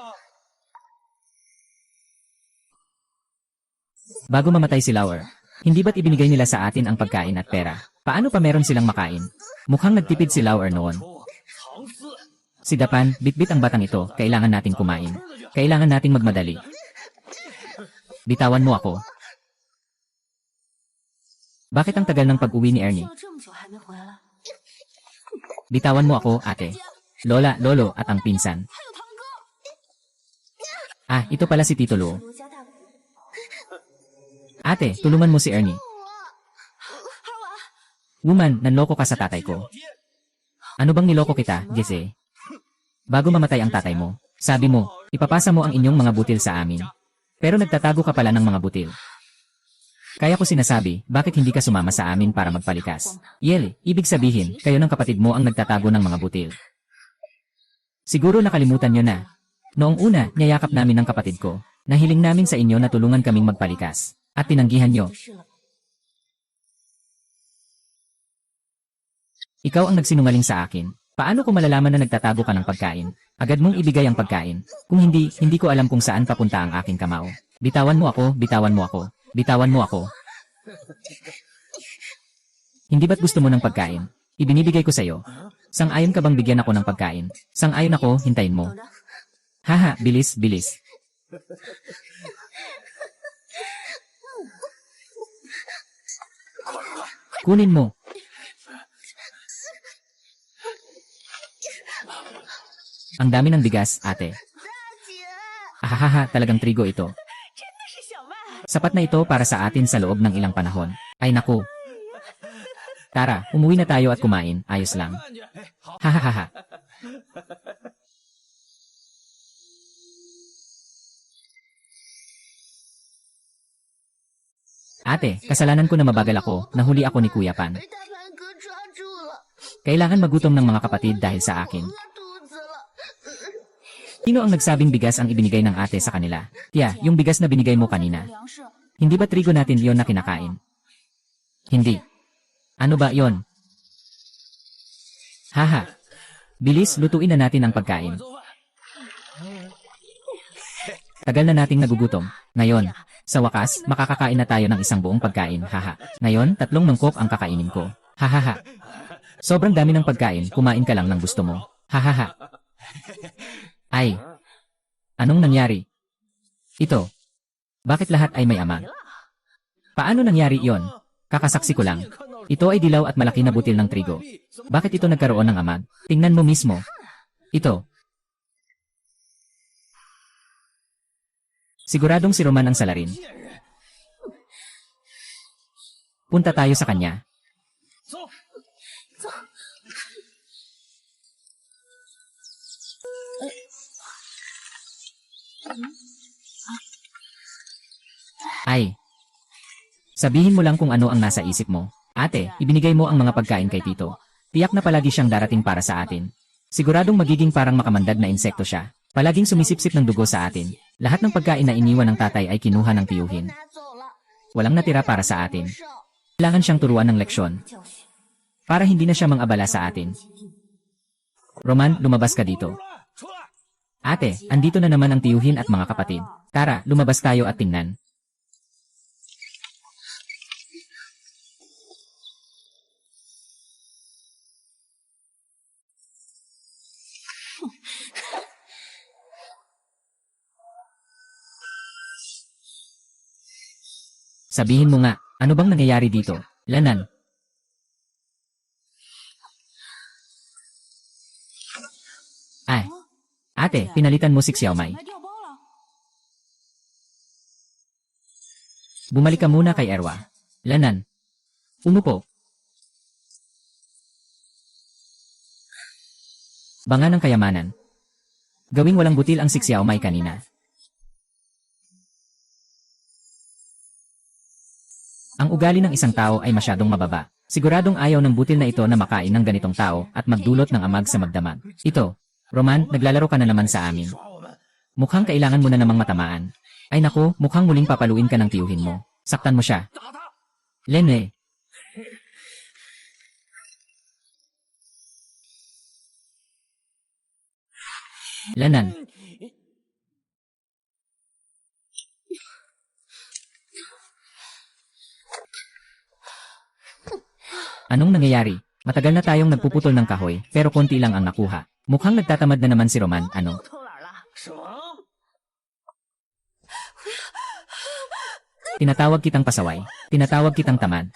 Bago mamatay si Lauer, hindi ba't ibinigay nila sa atin ang pagkain at pera? Paano pa meron silang makain? Mukhang nagtipid si Lauer noon. 说藏私， Si Dapan, bitbit ang batang ito, kailangan nating kumain. Kailangan nating magmadali. Bitawan mo ako. Bakit ang tagal ng pag-uwi ni Ernie? 坐了这么久还没回来， Bitawan mo ako, ate. Lola, lolo, at ang pinsan. 还有堂哥， Ah, ito pala si Tito Luo. 罗家大姑， Ate, tulungan mo si Ernie. 二娃， Woman, nanloko ka sa tatay ko. 老爹， Ano bang niloko kita, Jesse? Bago mamatay ang tatay mo, sabi mo, ipapasa mo ang inyong mga butil sa amin. Pero nagtatago ka pala ng mga butil. Kaya ko sinasabi, bakit hindi ka sumama sa amin para magpalikas? Yeli, ibig sabihin, kayo ng kapatid mo ang nagtatago ng mga butil. Siguro nakalimutan nyo na. Noong una, niyayakap namin ng kapatid ko. Nahiling namin sa inyo na tulungan kaming magpalikas. At tinanggihan nyo. 没事了， Ikaw ang nagsinungaling sa akin. Paano ko malalaman na nagtatago ka ng pagkain? Agad mong ibigay ang pagkain. Kung hindi, hindi ko alam kung saan papunta ang aking kamao. Bitawan mo ako, bitawan mo ako. Bitawan mo ako. Hindi ba't gusto mo ng pagkain? Ibinibigay ko sa'yo. Sang-ayon ka bang bigyan ako ng pagkain? Sang-ayon ako, hintayin mo. 等着， Haha, bilis, bilis. Kunin mo. Ang dami ng bigas, ate. 大姐， Ahahaha, talagang trigo ito. 真的是小麦， Sapat na ito para sa atin sa loob ng ilang panahon. Ay naku. Tara, umuwi na tayo at kumain, ayos lang. 看见，哎，好， Hahaha. Ate, kasalanan ko na mabagal ako, nahuli ako ni Kuya Pan. 被大盘哥抓住了， Kailangan magutom ng mga kapatid dahil sa akin. 拉肚子了。 Sino ang nagsabing bigas ang ibinigay ng ate sa kanila? Tia, yung bigas na binigay mo kanina. 粮食， Hindi ba trigo natin yon na kinakain? Hindi. Ano ba yon? Haha. Bilis, lutuin na natin ang 快 pagkain. 做饭。 Tagal na nating nagugutom. Ngayon, sa wakas, makakakain na tayo ng isang buong pagkain, haha. Ngayon, 3 mangkok ang kakainin ko. Hahaha. Sobrang dami ng pagkain, kumain ka lang ng gusto mo. Hahaha. Ay. Anong nangyari? Ito. Bakit lahat ay may ama? Paano nangyari iyon? Kakasaksi ko lang. Ito ay dilaw at malaki na butil ng trigo. Bakit ito nagkaroon ng amag? Tingnan mo mismo. Ito. Siguradong si Roman ang salarin. 贱人， Punta tayo sa kanya. 走。 Ay. Sabihin mo lang kung ano ang nasa isip mo. Ate, ibinigay mo ang mga pagkain kay Tito. Tiyak na palagi siyang darating para sa atin. Siguradong magiging parang makamandag na insekto siya. Palaging sumisipsip ng dugo sa atin. Lahat ng pagkain na iniwan ng tatay ay kinuha ng tiyuhin. 拿走了， Walang natira para sa atin. 少 Kailangan siyang turuan ng leksyon 教训。 para hindi na siya mang-abala sa atin. Roman, lumabas ka dito. 出来！ Ate, andito na naman ang tiyuhin at mga kapatid. Tara, lumabas tayo at tingnan. Sabihin mo nga, ano bang nangyayari dito? Lanan. Ay. Ate, pinalitan mo si Xiaomai. 还掉包了， Bumalik ka muna kay Erwa. Lanan. Umupo. Banga ng kayamanan. Gawing walang butil ang si Xiao Mai kanina. Ang ugali ng isang tao ay masyadong mababa. Siguradong ayaw ng butil na ito na makain ng ganitong tao at magdulot ng amag sa magdamag. Ito, Roman, naglalaro ka na naman sa amin. 耍我们， Mukhang kailangan mo na namang matamaan. Ay naku, mukhang muling papaluin ka ng tiyuhin mo. Saktan mo siya. 打他！ Lene. Lanan. Anong nangyayari? Matagal na tayong nagpuputol ng kahoy, pero konti lang ang nakuha. Mukhang nagtatamad na naman si Roman, ano? 偷懒了。 什么？ Tinatawag kitang pasaway. Tinatawag kitang tamad.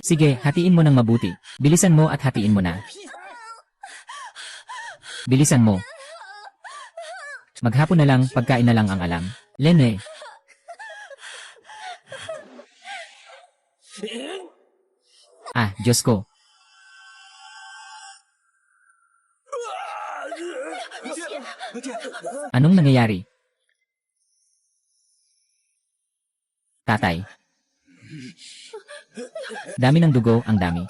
Sige, hatiin mo ng mabuti. Bilisan mo at hatiin mo na. Bilisan mo. Maghapon na lang, pagkain na lang ang alam. Lene. Ah, Diyos ko. Anong nangyayari? Tatay. Dami ng dugo, ang dami.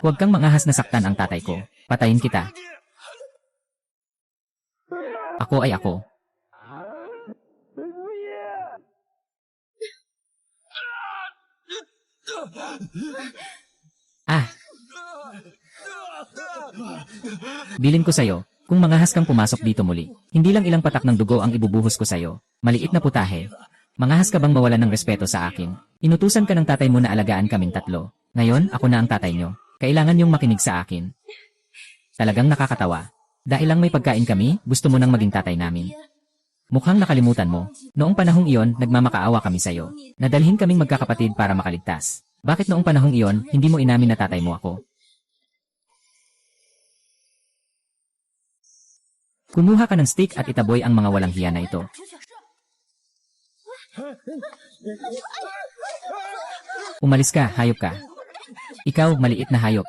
Huwag kang mangahas na saktan ang tatay ko. Patayin kita. Ako ay ako. Ah! Bilin ko sa'yo, kung mangahas kang pumasok dito muli, hindi lang ilang patak ng dugo ang ibubuhos ko sa'yo. Maliit na putahe. Mangahas ka bang mawalan ng respeto sa akin? Inutusan ka ng tatay mo na alagaan kaming tatlo. Ngayon, ako na ang tatay nyo. Kailangan yung makinig sa akin. Talagang nakakatawa. Dahil lang may pagkain kami, gusto mo nang maging tatay namin. Mukhang nakalimutan mo. Noong panahong iyon, nagmamakaawa kami sa'yo. Nadalhin kaming magkakapatid para makaligtas. Bakit noong panahong iyon, hindi mo inamin na tatay mo ako? Kumuha ka ng stick at itaboy ang mga walang hiya na ito. Umalis ka, hayop ka. Ikaw, maliit na hayop.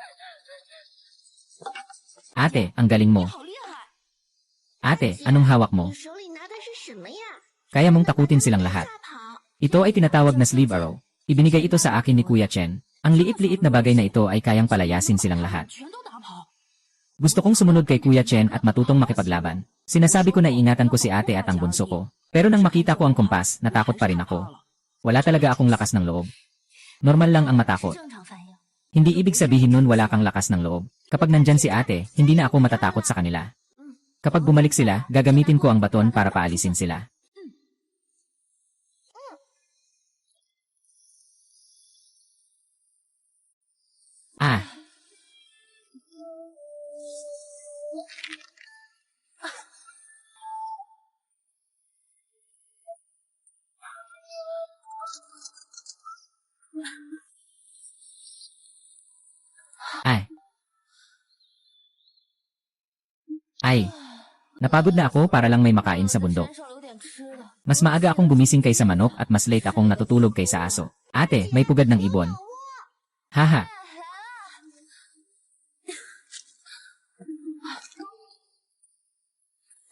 Ate, ang galing mo. 好厉害！ Ate, anong hawak mo? 你手里拿的是什么呀？ Kaya mong takutin silang lahat. 大跑！ Ito ay tinatawag na sleeve arrow. Ibinigay ito sa akin ni Kuya Chen. Ang liit-liit na bagay na ito ay kayang palayasin silang lahat. 全都打跑！ Gusto kong sumunod kay Kuya Chen at matutong makipaglaban. Sinasabi ko na iingatan ko si ate at ang bunso ko. Pero nang makita ko ang kumpas, natakot pa rin ako. Wala talaga akong lakas ng loob. Normal lang ang matakot. 正常反应。 Hindi ibig sabihin nun wala kang lakas ng loob. Kapag nandyan si ate, hindi na ako matatakot sa kanila. Kapag bumalik sila, gagamitin ko ang baton para paalisin sila. Ah! Ay! Ay! Napagod na ako para lang may makain sa bundok. 少留点吃的。 Mas maaga akong gumising kaysa manok at mas late akong natutulog kaysa aso. Ate, may pugad ng ibon. Haha!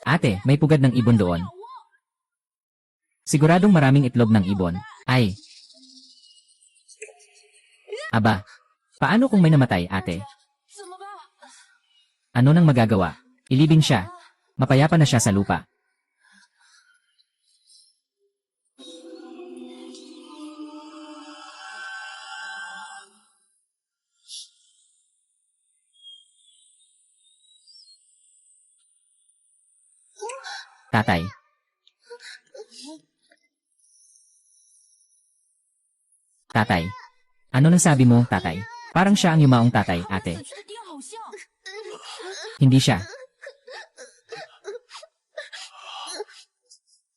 Ate, may pugad ng ibon doon. Siguradong maraming itlog ng ibon. Ay! Aba! Paano kung may namatay, ate? 怎么办？ Ano nang magagawa? Ilibing siya. Mapayapa na siya sa lupa. Tatay. Tatay. Ano nang sabi mo, tatay? Parang siya ang yumaong tatay, ate. 自己的爹好像。 Hindi siya.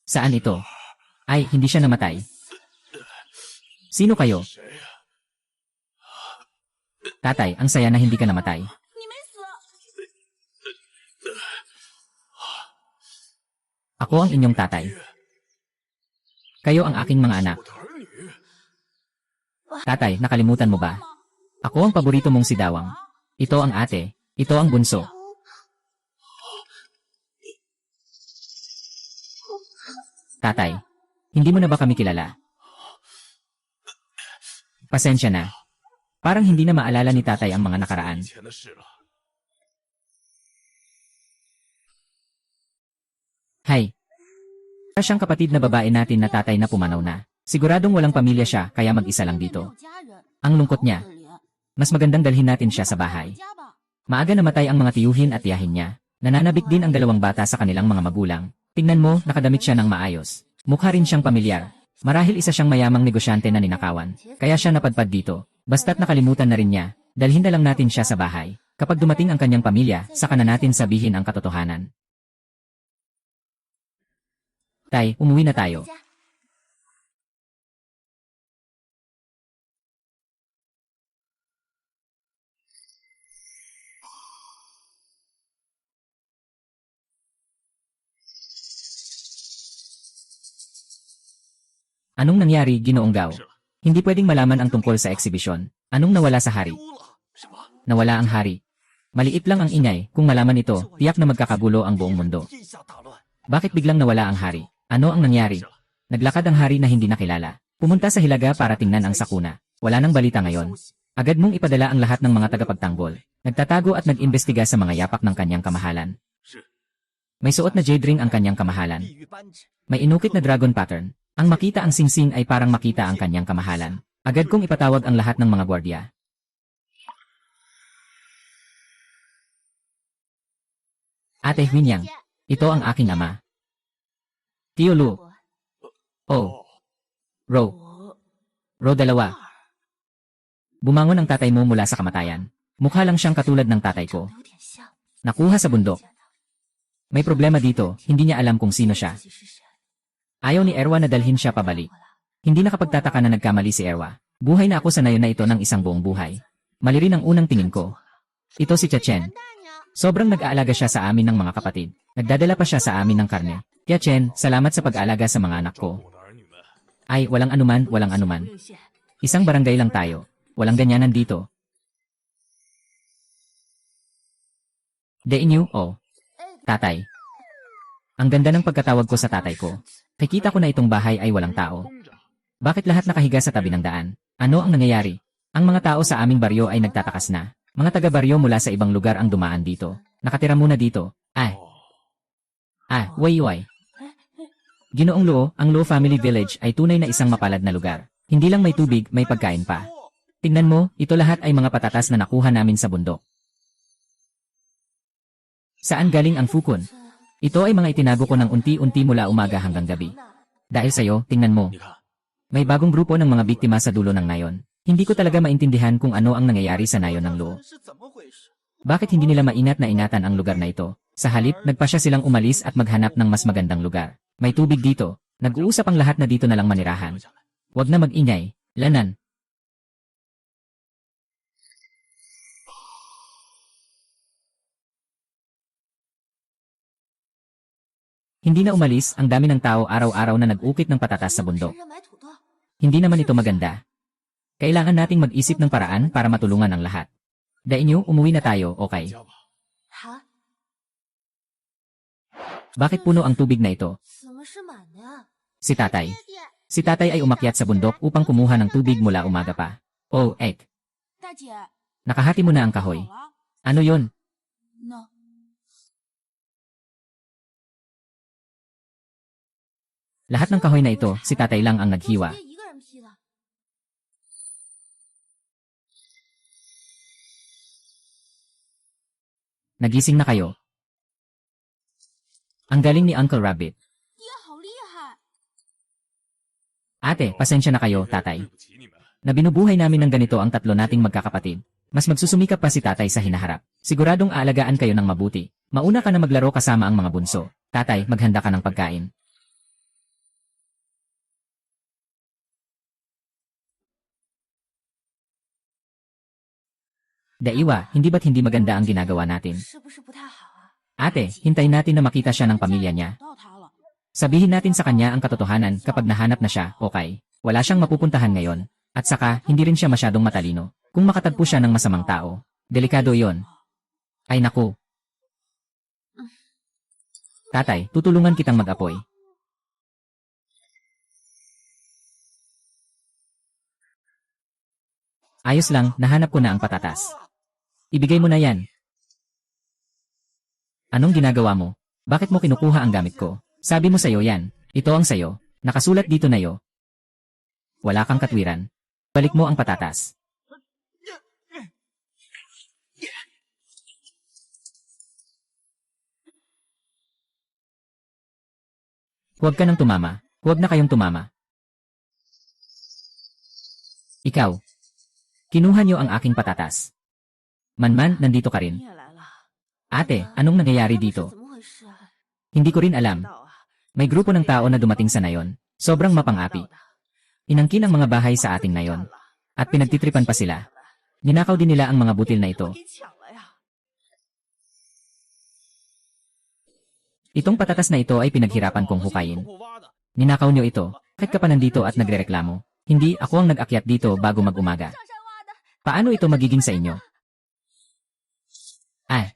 Saan ito? Ay, hindi siya namatay. Sino kayo? Tatay, ang saya na hindi ka namatay. 你没死。 Ako ang inyong tatay. Kayo ang aking mga anak. 我的儿女， Tatay, nakalimutan mo ba? Ako ang paborito mong si Dawang. Ito ang ate. Ito ang bunso. Tatay, hindi mo na ba kami kilala? Pasensya na. Parang hindi na maalala ni tatay ang mga nakaraan. 以前的事了。 Hay. Para siyang kapatid na babae natin na tatay na pumanaw na. Siguradong walang pamilya siya kaya mag-isa lang 没 dito. 有家人， Ang lungkot niya. 可怜。 Mas magandang dalhin natin siya sa bahay. 回家吧。 Maaga namatay ang mga tiyuhin at tiyahin niya. Nananabik din ang dalawang bata sa kanilang mga magulang. Tingnan mo, nakadamit siya ng maayos. Mukha rin siyang pamilyar. Marahil isa siyang mayamang negosyante na ninakawan. Kaya siya napadpad dito. Basta't nakalimutan na rin niya. Dalhin na lang natin siya sa bahay. Kapag dumating ang kanyang pamilya, saka na natin sabihin ang katotohanan. Tay, umuwi na tayo. 回家。 Anong nangyari, Ginoong Gao? Hindi pwedeng malaman ang tungkol sa eksibisyon. Anong nawala sa hari? 丢了？什么？ Nawala ang hari. Maliit lang ang ingay, kung malaman ito, tiyak na magkakagulo ang buong mundo. 一下大乱。 Bakit biglang nawala ang hari? Ano ang nangyari? Naglakad ang hari na hindi nakilala. Pumunta sa Hilaga para tingnan ang sakuna. Wala nang balita ngayon. Agad mong ipadala ang lahat ng mga tagapagtanggol. Nagtatago at nag-imbestiga sa mga yapak ng kanyang kamahalan. 是 May suot na jade ring ang kanyang kamahalan. 地狱扳指。 May inukit na dragon pattern. Ang makita ang singsing ay parang makita ang kanyang kamahalan. Agad kong ipatawag ang lahat ng mga gwardiya. Ate Huinyang, ito ang aking ama. Tio Lu, 我 oh, Ro, 我 Ro dalawa. Bumangon ang tatay mo mula sa kamatayan. Mukha lang siyang katulad ng tatay ko. 有点像。 Nakuha sa bundok. May problema dito, hindi niya alam kung sino siya. 自己是谁？ Ayaw ni Erwa na dalhin siya pabalik. Hindi nakapagtataka na nagkamali si Erwa. Buhay na ako sa nayon na ito ng isang buong buhay. Mali rin ang unang tingin ko. Ito si Chachen. 大娘， Sobrang nag-aalaga siya sa amin ng mga kapatid. Nagdadala pa siya sa amin ng karne. Tia Chen, salamat sa pag-aalaga sa mga anak ko. 我的儿女们， Ay, walang anuman, walang anuman. 6线。 Isang barangay lang tayo. Walang ganyanan dito. Deinyo, oh. Tatay. Ang ganda ng pagkatawag ko sa tatay ko. Nakikita ko na itong bahay ay walang tao. 空着。 Bakit lahat nakahiga sa tabi ng daan? Ano ang nangyayari? Ang mga tao sa aming baryo ay nagtatakas na. Mga taga-baryo mula sa ibang lugar ang dumaan dito. Nakatira muna dito. Wayway. Ginoong Luo, ang Luo Family Village ay tunay na isang mapalad na lugar. Hindi lang may tubig, may pagkain pa. Tingnan mo, ito lahat ay mga patatas na nakuha namin sa bundok. Saan galing ang fukun? Ito ay mga itinago ko ng unti-unti mula umaga hanggang gabi. Dahil sa'yo, tingnan mo. 你看， May bagong grupo ng mga biktima sa dulo ng nayon. Hindi ko talaga maintindihan kung ano ang nangyayari sa nayon ng Luo. 是怎么回事？ Bakit hindi nila mainat na inatan ang lugar na ito? Sa halip, nagpasya silang umalis at maghanap ng mas magandang lugar. May tubig dito. Nag-uusap ang lahat na dito na lang manirahan. 留下来。 Huwag na mag-ingay. Lanan. Hindi na umalis, ang dami ng tao araw-araw na nag-ukit ng patatas sa bundok. 人买土豆。 Hindi naman ito maganda. Kailangan nating mag-isip ng paraan para matulungan ang lahat. Dainyo, umuwi na tayo, okay? 家吧。 好， Bakit puno ang tubig na ito? 怎么是满的呀？ Si tatay. 爹爹， Si tatay ay umakyat sa bundok upang kumuha ng tubig mula umaga pa. Oh, ek. 大姐， Nakahati mo na ang kahoy. 好了。 Ano yon? No， Lahat ng kahoy na ito, si tatay lang ang 都是 naghiwa. 爹一个人劈的。 Nagising na kayo. Ang galing ni Uncle Rabbit. 爹好厉害！ Ate, pasensya na kayo, tatay. 对不起你们。 Na binubuhay namin ng ganito ang tatlo nating magkakapatid. Mas magsusumikap pa si tatay sa hinaharap. Siguradong aalagaan kayo ng mabuti. Mauna ka na maglaro kasama ang mga bunso. Tatay, maghanda ka ng pagkain. Daiwa, hindi ba't hindi maganda ang ginagawa natin? 是不是不太好啊？ Ate, hintayin natin na makita siya ng pamilya niya. 找到他了。 Sabihin natin sa kanya ang katotohanan kapag nahanap na siya, okay? Wala siyang mapupuntahan ngayon. At saka, hindi rin siya masyadong matalino. Kung makatagpo siya ng masamang tao, delikado yon. Ay naku. Tatay, tutulungan kitang mag-apoy. Ayos lang, nahanap ko na ang patatas. Ibigay mo na yan. Anong ginagawa mo? Bakit mo kinukuha ang gamit ko? Sabi mo sayo yan. Ito ang sayo. Nakasulat dito na yo. Wala kang katwiran. Balik mo ang patatas. Huwag ka nang tumama. Huwag na kayong tumama. Ikaw. Kinuha niyo ang aking patatas. Manman, nandito ka 你 rin. 也来了。 Ate, anong nangyayari 这 dito? 怎么回事啊？ Hindi ko rin 不知 alam. 道啊。 May grupo ng tao na dumating sa nayon. Sobrang mapang-api. Inangkin ang mga bahay sa ating nayon. At pinagtitripan pa sila. Ninakaw din nila ang mga butil na ito. 给抢了呀！ Itong patatas na ito ay pinaghirapan kong hukayin. Ninakaw niyo ito. Bakit ka pa nandito at nagrereklamo? Hindi, ako ang nag-akyat dito bago mag-umaga. 上山挖的。 Paano ito magiging sa inyo? Ah.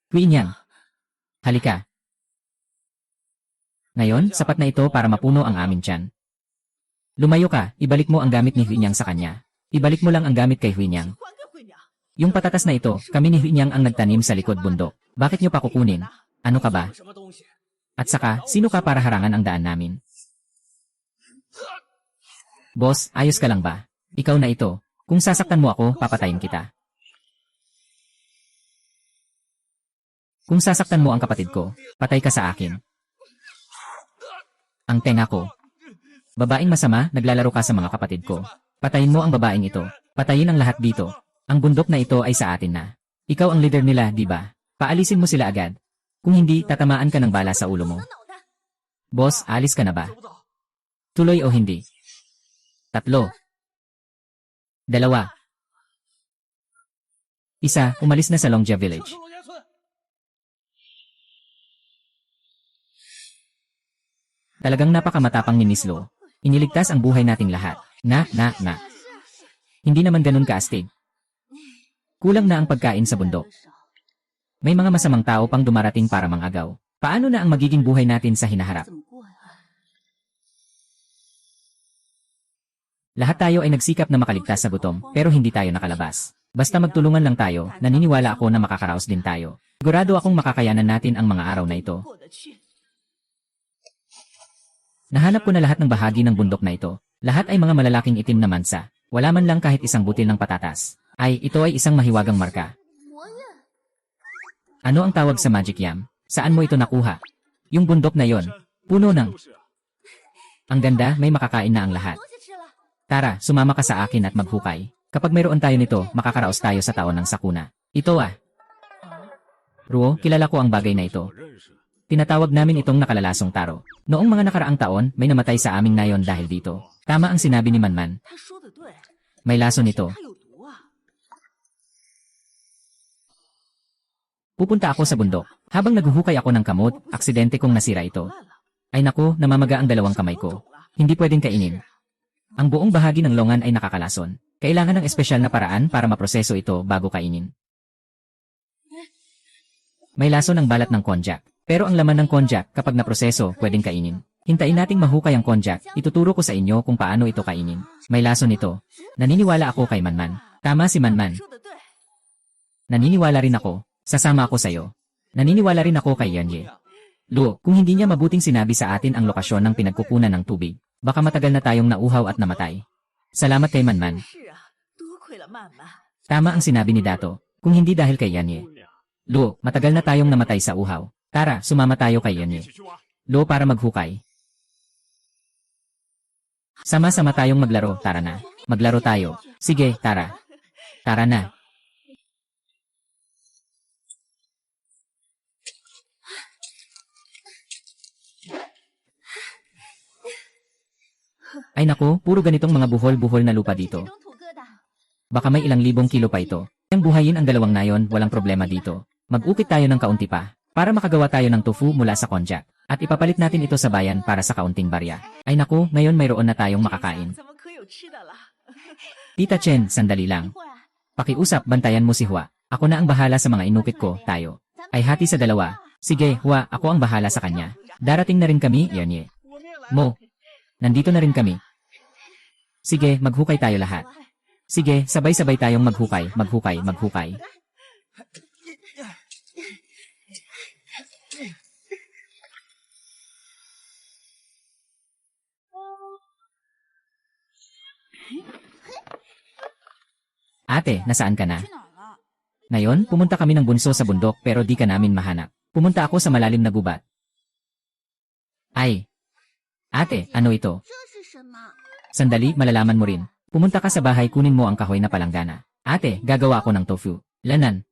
Huinyang. Halika. Ngayon, sapat na ito para mapuno ang amin tiyan. Lumayo ka, ibalik mo ang gamit ni Huinyang sa kanya. Ibalik mo lang ang gamit kay Huinyang. 还给慧娘。 Yung patatas na ito, kami ni Huinyang ang nagtanim sa likod bundok. Bakit nyo pa kukunin? Ano ka ba? 什么东西？ At saka, sino ka para harangan ang daan namin? Boss, ayos ka lang ba? Ikaw na ito. Kung sasaktan mo ako, papatayin kita. Kung sasaktan mo ang kapatid ko, patay ka sa akin. Ang tenga ko. Babaeng masama, naglalaro ka sa mga kapatid ko. Patayin mo ang babaeng ito. Patayin ang lahat dito. Ang bundok na ito ay sa atin na. Ikaw ang leader nila, di ba? Paalisin mo sila agad. Kung hindi, tatamaan ka ng bala sa ulo mo. 我脑袋。 Boss, alis ka na ba? 收不到。 Tuloy o hindi? 3. 2. 1. Umalis na sa Longjia Village. 上龙岩村。 Talagang napakamatapang ni Miss Lo. Iniligtas ang buhay nating lahat. Na. Hindi naman ganun kaastig. Kulang na ang pagkain sa bundok. May mga masamang tao pang dumarating para mangagaw. Paano na ang magiging buhay natin sa hinaharap? 怎么过呀？ Lahat tayo ay nagsikap na makaligtas sa gutom, pero hindi tayo nakalabas. Basta magtulungan lang tayo, naniniwala ako na makakaraos din tayo. Sigurado akong makakayanan natin ang mga araw na ito. 过得去。 Nahanap ko na lahat ng bahagi ng bundok na ito. Lahat ay mga malalaking itim na mansa. Wala man lang kahit isang butil ng patatas. Ay, ito ay isang mahiwagang marka. 魔焰。 Ano ang tawag sa magic yam? Saan mo ito nakuha? Yung bundok na yon. Puno ng... 都是。 Ang ganda, may makakain na ang lahat. 东西吃了。 Tara, sumama ka sa akin at maghukay. Kapag mayroon tayo nito, makakaraos tayo sa taon ng sakuna. Ito ah. Ruo, kilala ko ang bagay na ito. 我认识。 Tinatawag namin itong nakalalasong taro. Noong mga nakaraang taon, may namatay sa aming nayon dahil dito. Tama ang sinabi ni Manman. 他说的对， May laso nito. 他有毒啊！ Pupunta ako sa bundok. Habang naghuhukay ako ng kamot, aksidente kong nasira ito. 烂了， Ay naku, namamaga ang dalawang kamay ko. Hindi pwedeng kainin. Ang buong bahagi ng longan ay nakakalason. Kailangan ng espesyal na paraan para maproseso ito bago kainin. May laso ng balat ng konjac. Pero ang laman ng konjac, kapag naproseso, pwedeng kainin. Hintayin nating mahukay ang konjac, ituturo ko sa inyo kung paano ito kainin. May laso nito. Naniniwala ako kay Manman. Tama si Manman. 说的对， Naniniwala rin ako. Sasama ako sa'yo. Naniniwala rin ako kay Yanye. Luo, kung hindi niya mabuting sinabi sa atin ang lokasyon ng pinagkukunan ng tubig, baka matagal na tayong nauhaw at namatay. Salamat kay Manman. 是啊，多亏了曼曼。 Tama ang sinabi ni Dato. Kung hindi dahil kay Yanye. 姑娘， Luo, matagal na tayong namatay sa uhaw. Tara, sumama tayo kay 一 Yanye. 起去挖。 Luo para maghukay. Sama-sama tayong maglaro, tara na. Maglaro tayo. Sige, tara. Tara na. Ay naku, puro ganitong mga buhol-buhol na lupa 这 dito. 种土疙瘩， Baka may ilang libong kilo pa ito. Ang buhayin ang dalawang nayon, walang problema dito. Mag-ukit tayo ng kaunti pa, para makagawa tayo ng tofu mula sa konjac. At ipapalit natin ito sa bayan para sa kaunting barya. Ay naku, ngayon mayroon na tayong makakain. 咱们可有吃的了。 Tita Chen, sandali 一 lang. 会儿啊， Pakiusap, bantayan mo si Hua. Ako na ang bahala sa mga inukit ko, tayo. 咱们 Ay hati sa dalawa. Sige, Hua, ako ang bahala sa kanya. Darating na rin kami, Yanye. 我们也来了。 Mo, nandito na rin kami. Sige, maghukay tayo lahat. Sige, sabay-sabay tayong maghukay, maghukay, maghukay. Ate, nasaan ka na? 去哪儿了？ Ngayon, pumunta kami ng bunso sa bundok pero di ka namin mahanap. Pumunta ako sa malalim na gubat. Ay! Ate, ano ito? 这是什么？ Sandali, malalaman mo rin. Pumunta ka sa bahay, kunin mo ang kahoy na palanggana. Ate, gagawa ako ng tofu. Lanan.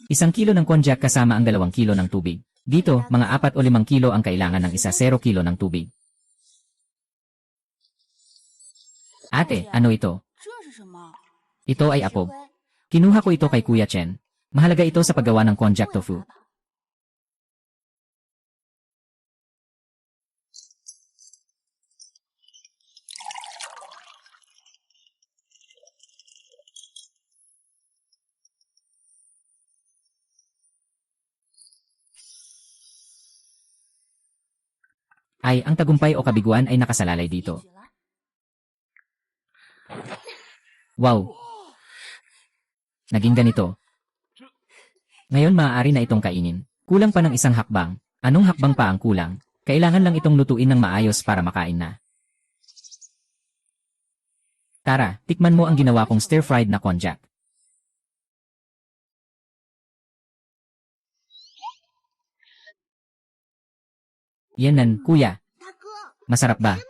1 kilo ng konjac kasama ang 2 kilo ng tubig. Dito, mga 4 o 5 kilo ang kailangan ng 0 kilo ng tubig. Ate, ano ito? 这是什么？ Ito ay 石 apob. 灰 Kinuha ko ito kay Kuya Chen. Mahalaga ito sa paggawa ng konjac 过来 tofu. 吧。 Ay, ang tagumpay o kabiguan ay nakasalalay 一 dito. 起来 Wow! Naging ganito. Ngayon maaari na itong kainin. Kulang pa ng 1 hakbang. Anong hakbang pa ang kulang? Kailangan lang itong lutuin ng maayos para makain na. Tara, tikman mo ang ginawa kong stir-fried na konjac. Yanan, kuya. 大哥， Masarap ba?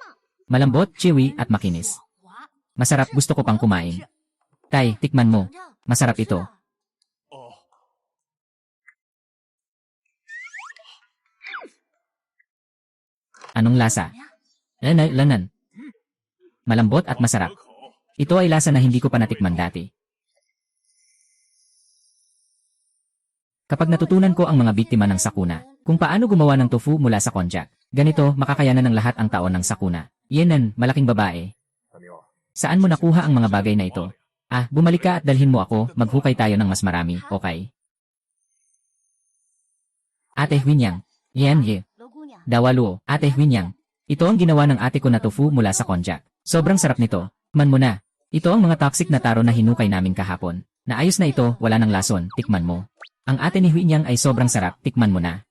Malambot, chewy, at makinis. 滑， Masarap, gusto ko pang kumain. Tay, tikman mo. 尝尝。 Masarap 是 ito. 的 哦， Anong lasa? 怎么样？ Lanan. Malambot at masarap. 可口。 Ito ay lasa na hindi ko pa natikman dati. Kapag natutunan ko ang mga biktima ng sakuna, kung paano gumawa ng tofu mula sa konjac, ganito makakayanan ng lahat ang taon ng sakuna. Yenan, malaking babae. 大妞， Saan mo nakuha ang mga bagay na ito? Ah, bumalik ka at dalhin mo ako, maghukay tayo ng mas marami, okay? Ate Huinyang. Yan ye. 罗姑娘， Dawaluo, Ate Huinyang. Ito ang ginawa ng ate ko na tofu mula sa konjac. Sobrang sarap nito. Man mo na. Ito ang mga toxic na taro na hinukay namin kahapon. Naayos na ito, wala ng lason, tikman mo. Ang ate ni Huinyang ay sobrang sarap, tikman mo na.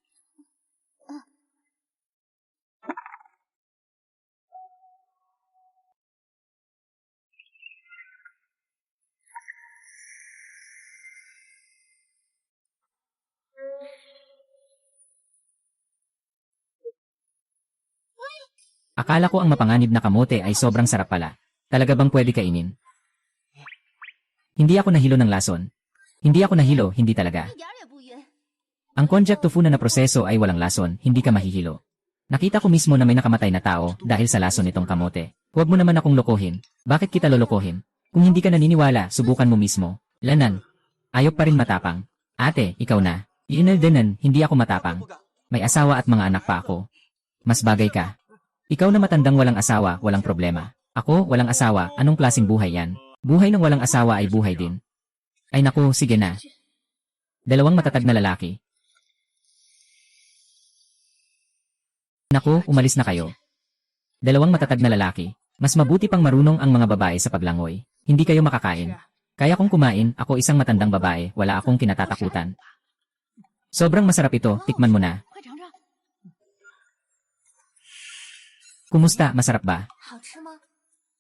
Akala ko ang mapanganib na kamote ay sobrang sarap pala. Talaga bang pwede kainin? Hindi ako nahilo ng lason. Hindi ako nahilo, hindi talaga. 一点儿也不晕。 Ang konjac tofu na naproseso ay walang lason, hindi ka mahihilo. Nakita ko mismo na may nakamatay na tao dahil sa lason nitong kamote. Huwag mo naman akong lokohin. Bakit kita lolokohin? Kung hindi ka naniniwala, subukan mo mismo. Lanan. Ayok pa rin matapang. Ate, ikaw na. Iinaldenan, hindi ako matapang. 不敢。 May asawa at mga anak pa ako. Mas bagay ka. Ikaw na matandang walang asawa, walang problema. Ako, walang asawa, anong klaseng buhay yan? Buhay ng walang asawa ay buhay din. Ay naku, sige na. 2 matatag na lalaki. Naku, umalis na kayo. 2 matatag na lalaki. Mas mabuti pang marunong ang mga babae sa paglangoy. Hindi kayo makakain. Kaya kong kumain, ako isang matandang babae, wala akong kinatatakutan. Sobrang masarap ito, tikman mo na. 快尝尝， Kumusta, masarap ba? 好吃吗？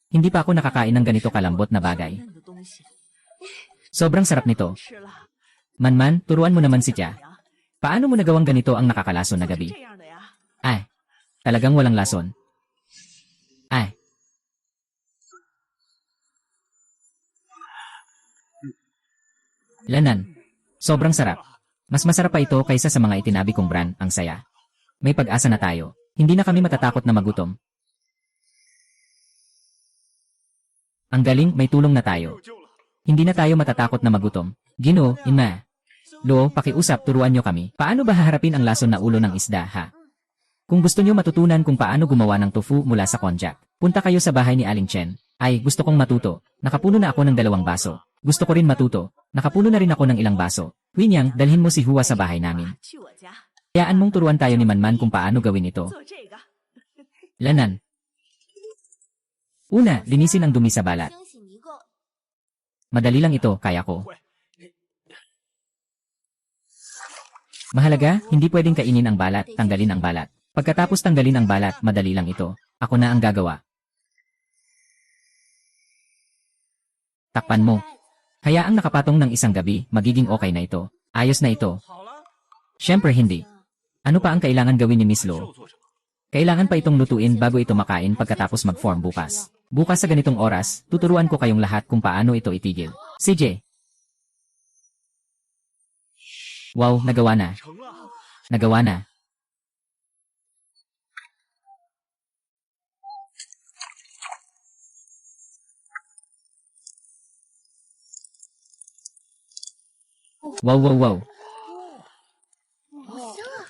Hindi pa ako nakakain ng ganito kalambot na bagay. 嫩的东西 Sobrang sarap nito. 吃了， Manman, turuan mo naman si Tia. 娘 Paano mo nagawang ganito ang nakakalason na 是 gabi? 这样的呀。 Ay, talagang walang lason. Ay. Lanan. Sobrang sarap. Mas masarap pa ito kaysa sa mga itinabi kong brand, ang saya. May pag-asa na tayo. Hindi na kami matatakot na magutom. Ang galing, may tulong na tayo. 有救了。 Hindi na tayo matatakot na magutom. Gino, Inma. Lo, pakiusap, turuan nyo kami. Paano ba haharapin ang lason na ulo ng isda, ha? Kung gusto nyo matutunan kung paano gumawa ng tofu mula sa konjac, punta kayo sa bahay ni Aling Chen. Ay, gusto kong matuto. Nakapuno na ako ng 2 baso. Gusto ko rin matuto. Nakapuno na rin ako ng ilang baso. Huinyang, dalhin mo si Hua sa bahay namin. 去我家 Hayaan mong turuan tayo ni Manman kung paano gawin ito. 做这个， Lanan. Una, linisin ang dumi sa balat. 清洗泥垢。 Madali lang ito, kaya ko. Mahalaga, hindi pwedeng kainin ang balat, tanggalin ang balat. Pagkatapos tanggalin ang balat, madali lang ito. Ako na ang gagawa. Takpan mo. Hayaang nakapatong ng isang gabi, magiging okay na ito. Ayos na ito. 好了， Siyempre hindi. Ano pa ang kailangan gawin ni Miss Lo? 又做什么？ Kailangan pa itong lutuin bago ito makain pagkatapos mag-form bukas. Bukas sa ganitong oras, tuturuan ko kayong lahat kung paano ito itigil. CJ! Wow, nagawa na. 成了， Nagawa na. Wow, wow, wow. 好香啊！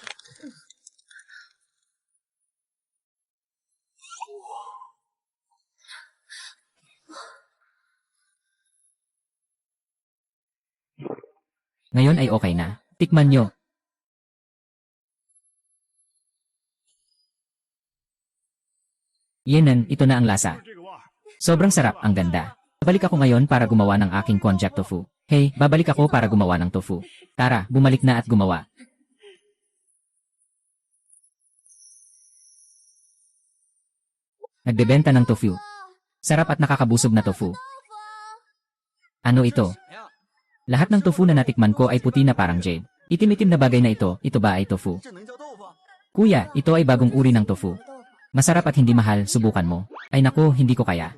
Ngayon ay okay na. Tikman nyo. Yenan, ito na ang lasa. 这个味儿， Sobrang sarap, ang ganda. Babalik ako ngayon para gumawa ng aking konjac tofu. Hey, babalik ako para gumawa ng tofu. Tara, bumalik na at gumawa. Nagbebenta ng tofu. Sarap at nakakabusog na tofu. Ano ito? 什么呀？ Lahat ng tofu na natikman ko ay puti na parang jade. Itim-itim na bagay na ito ba ay tofu? 这能叫豆腐？ Kuya, ito ay bagong uri ng tofu. Masarap at hindi mahal, subukan mo. Ay naku, hindi ko kaya.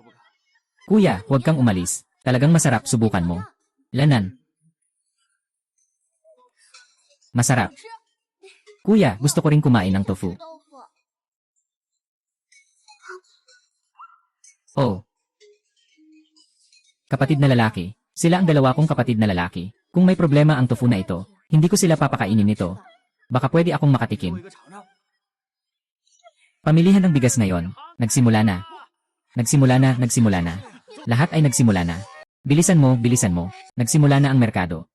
Kuya, huwag kang umalis. Talagang masarap, subukan mo. Lanan. Masarap. Kuya, gusto ko rin kumain ng tofu. 豆腐。 Oh. Kapatid na lalaki. Sila ang dalawa kong kapatid na lalaki. Kung may problema ang tofu na ito, hindi ko sila papakainin nito. Baka pwede akong 给 makatikim. 我一个尝尝。 Pamilihan ng bigas ngayon. Nagsimula na. Nagsimula na, nagsimula na. Lahat ay nagsimula na. Bilisan mo, bilisan mo. Nagsimula na ang merkado.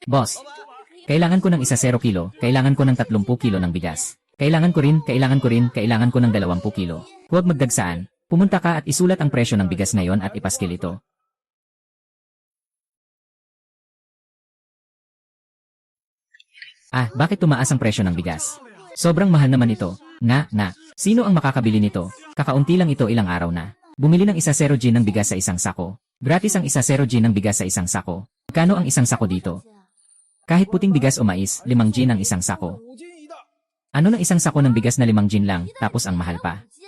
Boss, kailangan ko ng 10 kilo, kailangan ko ng 30 kilo ng bigas. Kailangan ko ng 20 kilo. Huwag magdagsaan. Pumunta ka at isulat ang presyo ng bigas ngayon at ipaskil ito. Ah, bakit tumaas ang presyo ng bigas? Sobrang mahal naman ito. Nga, sino ang makakabili nito? Kakaunti lang ito ilang araw na. Bumili ng 10 gin ng bigas sa isang sako. Gratis ang 10 gin ng bigas sa isang sako. Kano ang isang sako dito? Kahit puting bigas o mais, 5 gin ang isang sako. 5斤一袋， Ano ng isang sako ng bigas na 5 gin lang, tapos ang mahal pa? 5斤，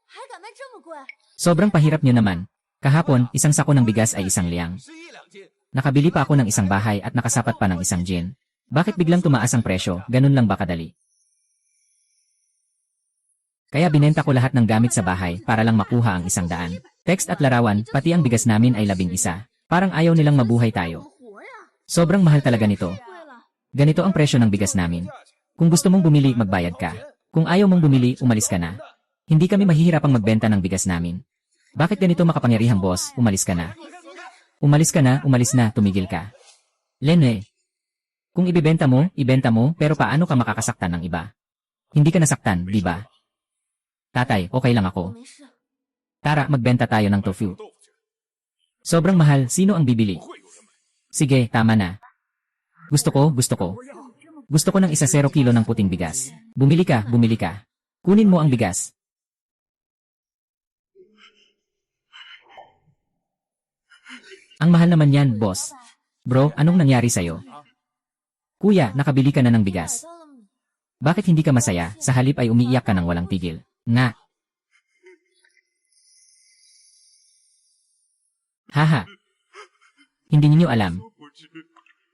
还敢卖这么贵？ Sobrang pahirap nyo naman. Kahapon, isang sako ng bigas ay 1 liang. 11两斤， Nakabili pa ako ng isang bahay at nakasapat pa ng 1 gin. Bakit biglang tumaas ang presyo? Ganun lang ba kadali? Kaya binenta ko lahat ng gamit sa bahay para lang makuha ang 100. Text at larawan, pati ang bigas namin ay 11. Parang ayaw nilang mabuhay tayo. 活呀！ Sobrang mahal talaga nito. 贵了。 Ganito ang presyo ng bigas namin. Kung gusto mong bumili, magbayad ka. Kung ayaw mong bumili, umalis ka na. Hindi kami mahihirapang magbenta ng bigas namin. Bakit ganito makapangyarihang boss? Umalis ka na. Umalis ka na, umalis na, tumigil ka. Lene. Kung ibebenta mo, ibenta mo, pero paano ka makakasaktan ng iba? Hindi ka nasaktan, di ba? Tatay, okay lang 我 ako. 没事。 Tara, magbenta tayo ng tofu. 豆腐去， Sobrang mahal, sino ang bibili? 不会有人买。 Sige, tama na. Gusto ko. Gusto ko ng 10 kilo ng puting bigas. Bumili ka, bumili ka. Kunin mo ang bigas. Ang mahal naman yan, boss. Bro, anong nangyari sa'yo? Kuya, nakabili ka na ng bigas. 到了， Bakit hindi ka masaya? Sa halip ay umiiyak ka ng walang tigil. Nga. Haha. Hindi ninyo alam.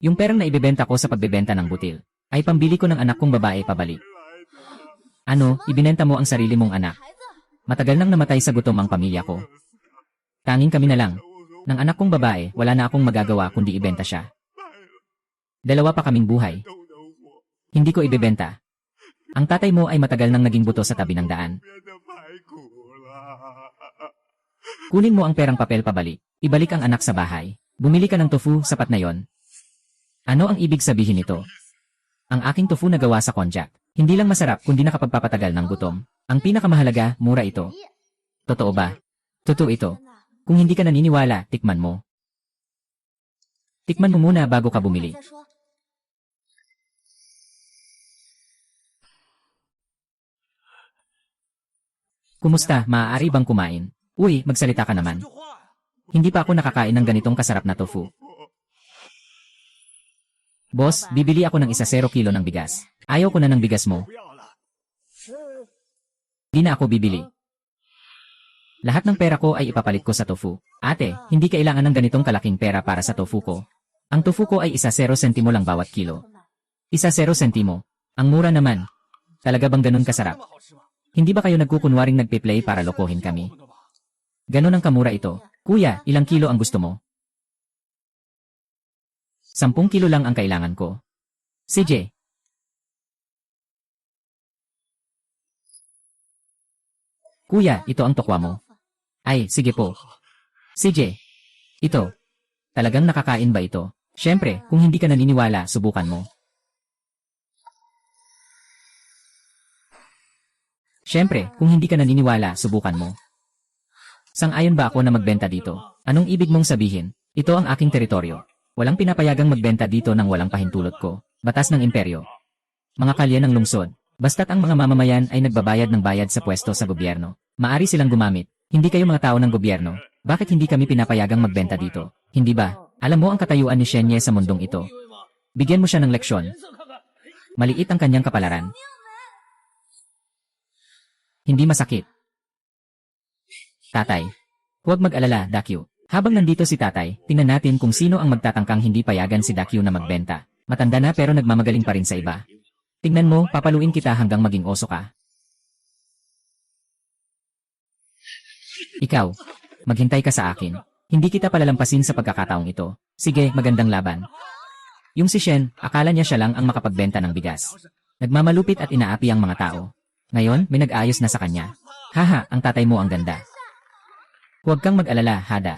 Yung perang na ibebenta ko sa pagbebenta ng butil, ay pambili ko ng anak kong babae pabalik. Ano, ibinenta mo ang sarili mong anak. 孩子， Matagal nang namatay sa gutom ang pamilya ko. Tanging kami na lang. Ng anak kong babae, wala na akong magagawa kundi ibenta siya. 2 pa kaming buhay. Hindi ko ibebenta. Ang tatay mo ay matagal nang naging buto sa tabi ng daan. Kunin mo ang perang papel pabalik. Ibalik ang anak sa bahay. Bumili ka ng tofu, sapat na yon. Ano ang ibig sabihin nito? Ang aking tofu na gawa sa konjac. Hindi lang masarap kundi nakapagpapatagal ng gutom. Ang pinakamahalaga, mura ito. Totoo ba? Totoo ito. Kung hindi ka naniniwala, tikman mo. Tikman mo muna bago ka bumili. 再说。 Kumusta, maaari bang kumain? Uy, magsalita ka naman. Hindi pa ako nakakain ng ganitong kasarap na tofu. Boss, bibili ako ng 1 kilo ng bigas. Ayaw ko na ng bigas mo. 不要了。 Hindi na ako bibili. Lahat ng pera ko ay ipapalit ko sa tofu. Ate, hindi kailangan ng ganitong kalaking pera para sa tofu ko. Ang tofu ko ay 0 sentimo lang bawat kilo. 0 sentimo. Ang mura naman. Talaga bang ganun 这 kasarap? 么好吃吗？ Hindi ba kayo nagkukunwaring nagpe-play para lokohin kami? 不能吧？ Ganon ang kamura ito. Kuya, ilang kilo ang gusto mo? 10 kilo lang ang kailangan ko. CJ. Kuya, ito ang tokwa mo. Ay, sige po. CJ. Ito. Talagang nakakain ba ito? Siyempre, kung hindi ka naniniwala, subukan mo. Siyempre, kung hindi ka naniniwala, subukan mo. Sang-ayon ba ako na magbenta dito? Anong ibig mong sabihin? Ito ang aking teritoryo. Walang pinapayagang magbenta dito ng walang pahintulot ko. Batas ng imperyo. Mga kalye ng lungsod. Basta't ang mga mamamayan ay nagbabayad ng bayad sa pwesto sa gobyerno. Maari silang gumamit. Hindi kayo mga tao ng gobyerno. Bakit hindi kami pinapayagang magbenta dito? Hindi ba? Alam mo ang katayuan ni Shenye sa mundong ito. Bigyan mo siya ng leksyon. Maliit ang kanyang kapalaran. Hindi masakit. Tatay. Huwag mag-alala, Dakyu. Habang nandito si tatay, tingnan natin kung sino ang magtatangkang hindi payagan si Dakyu na magbenta. Matanda na pero nagmamagaling pa rin sa iba. Tingnan mo, papaluin kita hanggang maging oso ka. Ikaw, maghintay ka sa akin. Hindi kita palalampasin sa pagkakataong ito. Sige, magandang laban. Yung si Shen, akala niya siya lang ang makapagbenta ng bigas. Nagmamalupit at inaapi ang mga tao. Ngayon, may nag-ayos na sa kanya. Haha, ang tatay mo ang ganda. Huwag kang mag-alala, Hada.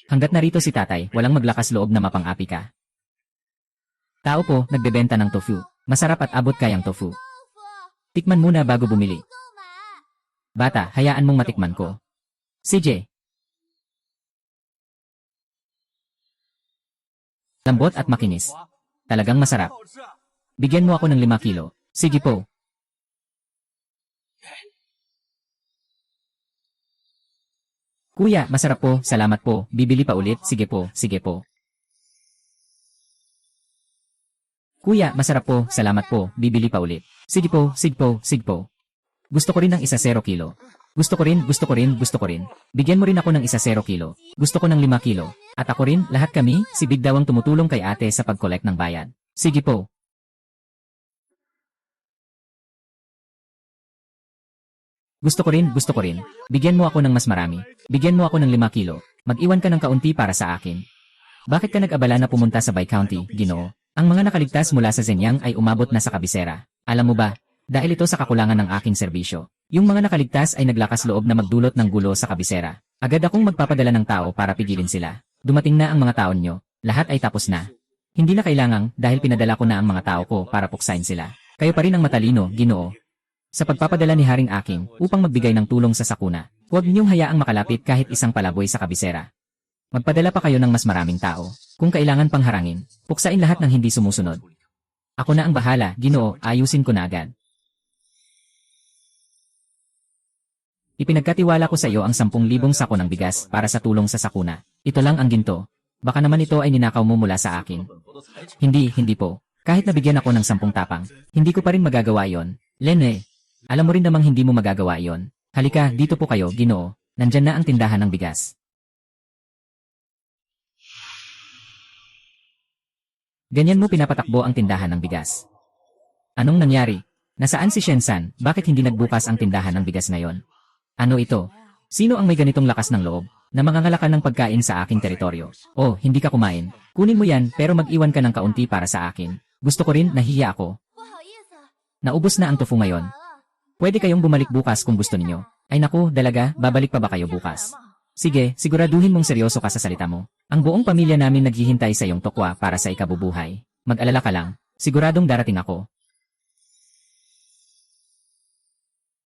Hanggat narito si tatay, walang maglakas loob na mapang-api ka. Tao po, nagbebenta ng tofu. Masarap at abot kayang tofu. Tikman muna bago bumili. Bata, hayaan mong matikman ko. CJ. Lambot at makinis. Talagang masarap. 好吃啊！ Bigyan mo ako ng 5 kilo. Sige po. Kuya, masarap po, salamat po. Bibili pa ulit, sige po, sige po. Kuya, masarap po, salamat po. Bibili pa ulit. Sige po, sige po, sige po. Gusto ko rin ng 1 kilo. Gusto ko rin, gusto ko rin, gusto ko rin. Bigyan mo rin ako ng 1 kilo. Gusto ko ng 5 kilo. At ako rin, lahat kami, si Big daw ang tumutulong kay ate sa pag-collect ng bayad. Sige po. Gusto ko rin, gusto ko rin. Bigyan mo ako ng mas marami. Bigyan mo ako ng 5 kilo. Mag-iwan ka ng kaunti para sa akin. Bakit ka nag-abala na pumunta sa Bai County, Ginoo? Ang mga nakaligtas mula sa Zenyang ay umabot na sa kabisera. Alam mo ba? Dahil ito sa kakulangan ng aking serbisyo. Yung mga nakaligtas ay naglakas loob na magdulot ng gulo sa kabisera. Agad akong magpapadala ng tao para pigilin sila. Dumating na ang mga taon nyo. Lahat ay tapos na. Hindi na kailangang dahil pinadala ko na ang mga tao ko para puksain sila. Kayo pa rin ang matalino, Ginoo. Sa pagpapadala ni Haring Aking upang magbigay ng tulong sa sakuna, huwag ninyong hayaang makalapit kahit isang palaboy sa kabisera. Magpadala pa kayo ng mas maraming tao. Kung kailangan pang harangin, puksain lahat ng hindi sumusunod. Ako na ang bahala, Ginoo, ayusin ko na agad. Ipinagkatiwala ko sa iyo ang 10,000 sako ng bigas para sa tulong sa sakuna. Ito lang ang ginto. Baka naman ito ay ninakaw mo mula sa akin. Hindi po. Kahit nabigyan ako ng 10 tapang, hindi ko pa rin magagawa yon. Lene, alam mo rin namang hindi mo magagawa yon. Halika, dito po kayo, Ginoo. Nandyan na ang tindahan ng bigas. Ganyan mo pinapatakbo ang tindahan ng bigas. Anong nangyari? Nasaan si Shensan? Bakit hindi nagbukas ang tindahan ng bigas ngayon? Ano ito? Sino ang may ganitong lakas ng loob na mangangalakan ng pagkain sa aking teritoryo? Oh, hindi ka kumain. Kunin mo yan pero mag-iwan ka ng kaunti para sa akin. Gusto ko rin, nahihiya ako. 不好意思， Naubos na ang tofu 完 ngayon. 了。 Pwede kayong bumalik bukas kung gusto ninyo. Ay naku, dalaga, babalik pa ba kayo bukas? Sige, siguraduhin mong seryoso ka sa salita mo. Ang buong pamilya namin naghihintay sa iyong tokwa para sa ikabubuhay. Mag-alala ka lang. Siguradong darating ako.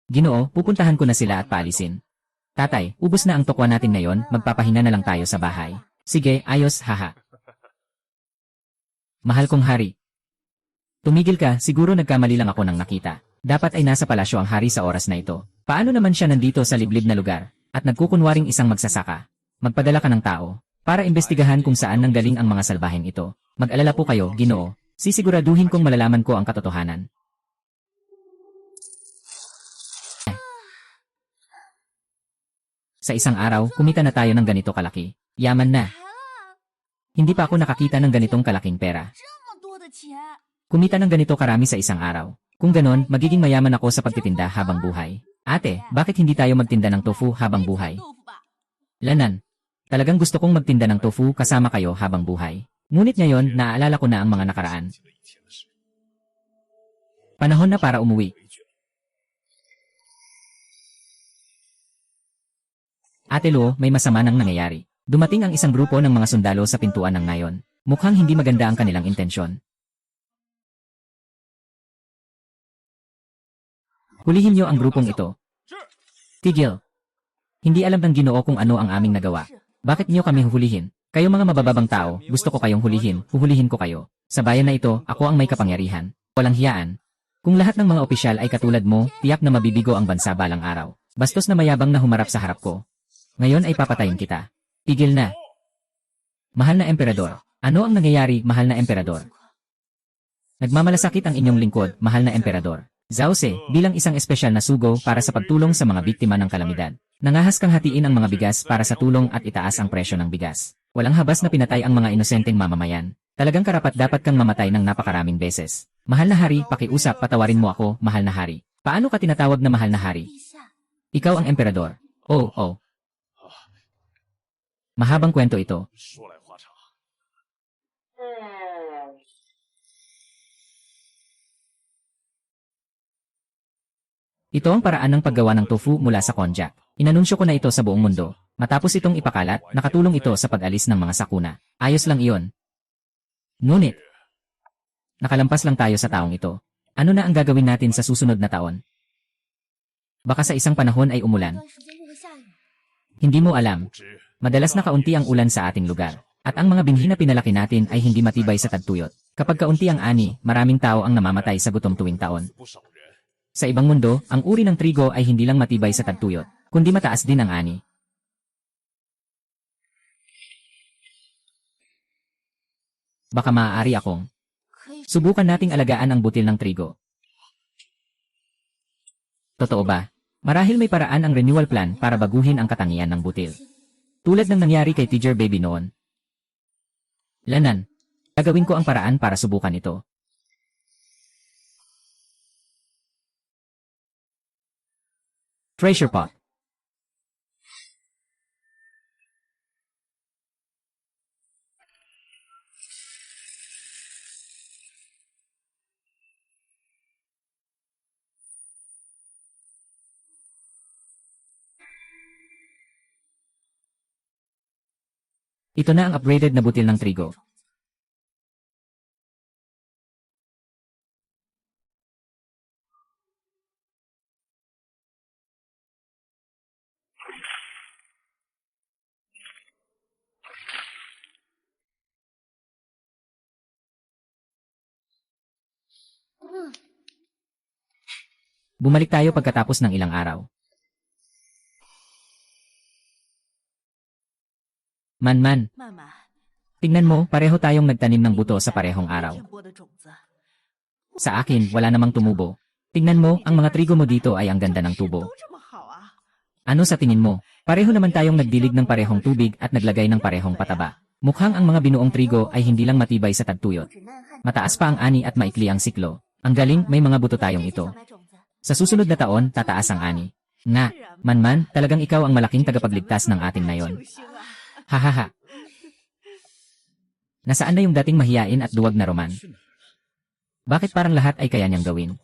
Ginoo, pupuntahan ko na sila at paalisin. Tatay, ubos na ang tokwa natin ngayon, magpapahinga na lang tayo sa bahay. Sige, ayos, haha. Mahal kong hari. Tumigil ka, siguro nagkamali lang ako ng nakita. Dapat ay nasa palasyo ang hari sa oras na ito. Paano naman siya nandito sa liblib na lugar, at nagkukunwaring isang magsasaka? Magpadala ka ng tao, para imbestigahan kung saan nanggaling ang mga salbaheng ito. Mag-alala po kayo, Ginoo. Sisiguraduhin kong malalaman ko ang katotohanan. Sa isang araw, kumita na tayo ng ganito kalaki. Yaman na. 来了， Hindi pa ako nakakita ng ganitong kalaking pera. 这么多的钱， Kumita ng ganito karami sa isang araw. Kung ganon, magiging mayaman ako sa pagtitinda habang buhay. Ate, bakit hindi tayo magtinda ng tofu habang buhay? 豆腐吧， Lanan. Talagang gusto kong magtinda ng tofu kasama kayo habang buhay. Ngunit ngayon, naaalala ko na ang mga nakaraan. Panahon na para umuwi. Ate Lo, may masama nang nangyayari. Dumating ang isang grupo ng mga sundalo sa pintuan ng ngayon. Mukhang hindi maganda ang kanilang intensyon. Hulihin niyo ang grupong ito. Tigil. Hindi alam ng Ginoo kung ano ang aming nagawa. Bakit niyo kami huhulihin? Kayo mga mabababang tao, gusto ko kayong huhulihin ko kayo. Sa bayan na ito, ako ang may kapangyarihan. Walang hiyaan. Kung lahat ng mga opisyal ay katulad mo, tiyak na mabibigo ang bansa balang araw. Bastos na mayabang na humarap sa harap ko. Ngayon ay papatayin kita. Tigil na. Mahal na emperador. Ano ang nangyayari, mahal na emperador? Nagmamalasakit ang inyong lingkod, mahal na emperador. Zause, bilang isang espesyal na sugo para sa pagtulong sa mga biktima ng kalamidad. Nangahas kang hatiin ang mga bigas para sa tulong at itaas ang presyo ng bigas. Walang habas na pinatay ang mga inosenteng mamamayan. Talagang karapat-dapat kang mamatay ng napakaraming beses. Mahal na hari, pakiusap, patawarin mo ako, mahal na hari. Paano ka tinatawag na mahal na hari? 陛下， Ikaw ang emperador. Oh. Mahabang kwento ito. 说来话长。 Ito ang paraan ng paggawa ng tofu mula sa konjac. Inanunsyo ko na ito sa buong mundo. Matapos itong ipakalat, nakatulong ito sa pag-alis ng mga sakuna. Ayos lang iyon. Ngunit, nakalampas lang tayo sa taong ito. Ano na ang gagawin natin sa susunod na taon? Baka sa isang panahon ay 这 umulan. 段时间会不会下雨？ Hindi mo alam. Madalas na kaunti ang ulan sa ating lugar. At ang mga binhi na pinalaki natin ay hindi matibay sa tagtuyot. Kapag kaunti ang ani, maraming tao ang namamatay sa gutom tuwing taon. 不少人 Sa ibang mundo, ang uri ng trigo ay hindi lang matibay sa tagtuyot, kundi mataas din ang ani. Baka maaari akong 可以 subukan nating alagaan ang butil ng trigo. Totoo ba? Marahil may paraan ang renewal plan para baguhin ang katangian ng butil. Tulad ng nangyari kay Tiger Baby noon. Lanan, gagawin ko ang paraan para subukan ito. Treasure pot. Ito na ang upgraded na butil ng trigo. Bumalik tayo pagkatapos ng ilang araw. Man, 慢慢， tingnan mo, pareho tayong nagtanim ng buto sa parehong araw. 片播的种子， Sa akin, wala namang tumubo. Tingnan mo, ang mga trigo mo dito ay ang ganda ng tubo. 都这么好啊！ Ano sa tingin mo? Pareho naman tayong nagdilig ng parehong tubig at naglagay ng parehong pataba. Mukhang ang mga binuong trigo ay hindi lang matibay sa tagtuyot. 只耐旱， Mataas pa ang ani at maikli ang siklo. Ang galing, may mga buto tayong 小 ito. 麦种子， Sa susunod na taon, tataas ang ani. Nga, man, talagang ikaw ang malaking tagapagligtas ng ating nayon. 救星啊！ Hahaha. Nasaan na yung dating mahiyain at duwag na Roman? Bakit parang lahat ay kaya niyang gawin?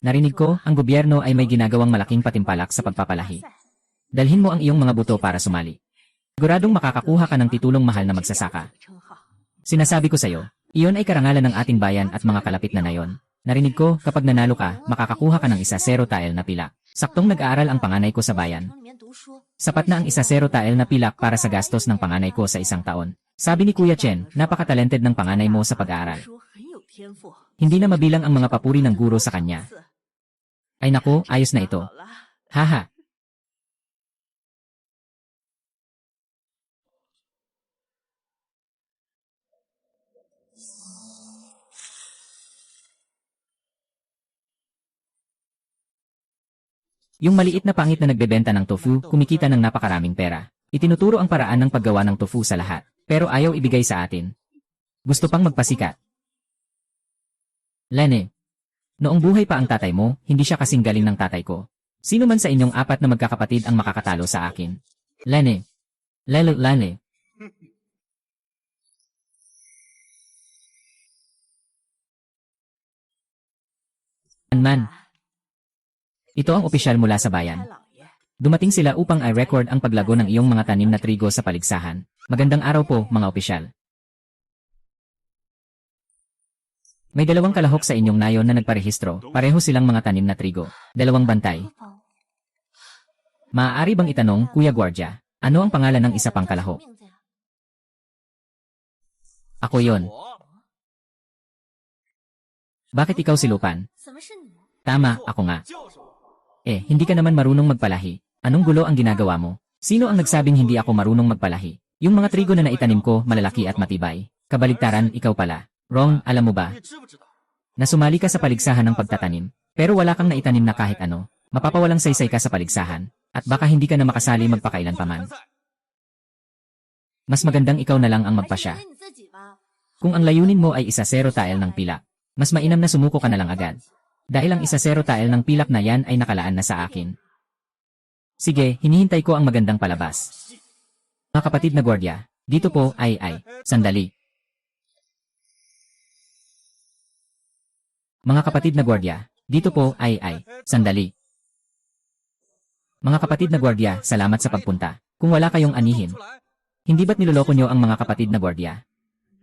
Narinig ko, ang gobyerno ay may ginagawang malaking patimpalak sa pagpapalahi. Dalhin mo ang iyong mga buto para sumali. Siguradong makakakuha ka ng titulong mahal na magsasaka. 称号。 Sinasabi ko sa'yo, iyon ay karangalan ng ating bayan at mga kalapit na nayon. Narinig ko, kapag nanalo ka, makakakuha ka ng isa 0 tael na pilak. Saktong nag-aaral ang panganay ko sa bayan. 里面读书， Sapat na ang isa 0 tael na pilak para sa gastos ng panganay ko sa isang taon. Sabi ni Kuya Chen, napaka-talented ng panganay mo sa pag-aaral. 书很有天赋。 Hindi na mabilang ang mga papuri ng guro sa kanya. Ay naku, ayos na ito. 好了， Haha. Yung maliit na pangit na nagbebenta ng tofu, kumikita ng napakaraming pera. Itinuturo ang paraan ng paggawa ng tofu sa lahat, pero ayaw ibigay sa atin. Gusto pang magpasikat. Lene, noong buhay pa ang tatay mo, hindi siya kasing galing ng tatay ko. Sino man sa inyong apat na magkakapatid ang makakatalo sa akin? Lene. Lene. Man. Ito ang opisyal mula sa 开 bayan. 朗爷， Dumating sila upang i-record ang paglago ng iyong mga tanim na trigo sa paligsahan. Magandang araw po, mga opisyal. May 2 kalahok sa inyong nayon na nagparehistro, pareho silang mga tanim na trigo. 2 bantay. 多宝， Maaari bang itanong, Kuya Guardia, ano ang pangalan ng isa pang kalahok? 命在啊 Ako yon. 我 Bakit ikaw si Lupan? 怎么是你？ Tama, ako nga. 就是我。 Hindi ka naman marunong magpalahi. Anong gulo ang ginagawa mo? Sino ang nagsabing hindi ako marunong magpalahi? Yung mga trigo na naitanim ko, malalaki at matibay. Kabaligtaran, ikaw pala. Wrong, alam mo ba? 你知不知道？ Nasumali ka sa paligsahan ng pagtatanim, pero wala kang naitanim na kahit ano. Mapapawalang saysay ka sa paligsahan, at baka hindi ka na makasali magpakailan pa man. Mas magandang ikaw na lang ang 还是 magpasya. 觉得你自己吧。 Kung ang layunin mo ay isa 0 tael ng pilak, mas mainam na sumuko ka na lang agad. Dahil ang isa 0 tael ng pilak na yan ay nakalaan na sa akin. Sige, hinihintay ko ang magandang palabas. Mga kapatid na gwardiya, dito po sandali. Mga kapatid na gwardiya, dito po sandali. Mga kapatid na gwardiya, salamat sa pagpunta. Kung wala kayong anihin, hindi ba't niloloko nyo ang mga kapatid na gwardiya?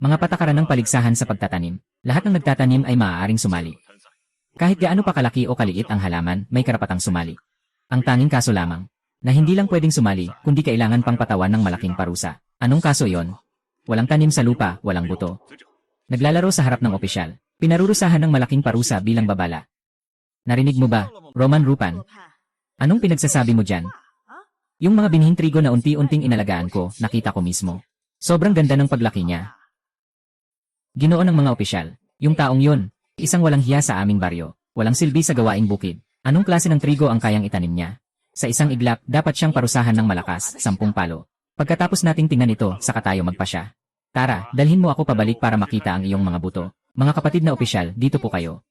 Mga patakaran ng paligsahan sa pagtatanim, lahat ng nagtatanim ay maaaring sumali. Kahit gaano pa kalaki o kaliit ang halaman, may karapatang sumali. Ang tanging kaso lamang, na hindi lang pwedeng sumali, kundi kailangan pang patawan ng malaking parusa. Anong kaso yon? Walang tanim sa lupa, walang buto. Naglalaro sa harap ng opisyal, pinarurusahan ng malaking parusa bilang babala. Narinig mo ba, Roman Rupan? 罗潘， Anong pinagsasabi mo dyan? Yung mga binhing trigo na unti-unting inalagaan ko, nakita ko mismo. Sobrang ganda ng paglaki niya. Ginoo ng mga opisyal, yung taong yun, isang walang hiya sa aming baryo, walang silbi sa gawaing bukid. Anong klase ng trigo ang kayang itanim niya? Sa isang iglap, dapat siyang parusahan ng malakas, 10 palo. Pagkatapos nating tingnan ito, saka tayo magpasya. Tara, dalhin mo ako pabalik para makita ang iyong mga buto. Mga kapatid na opisyal, dito po kayo.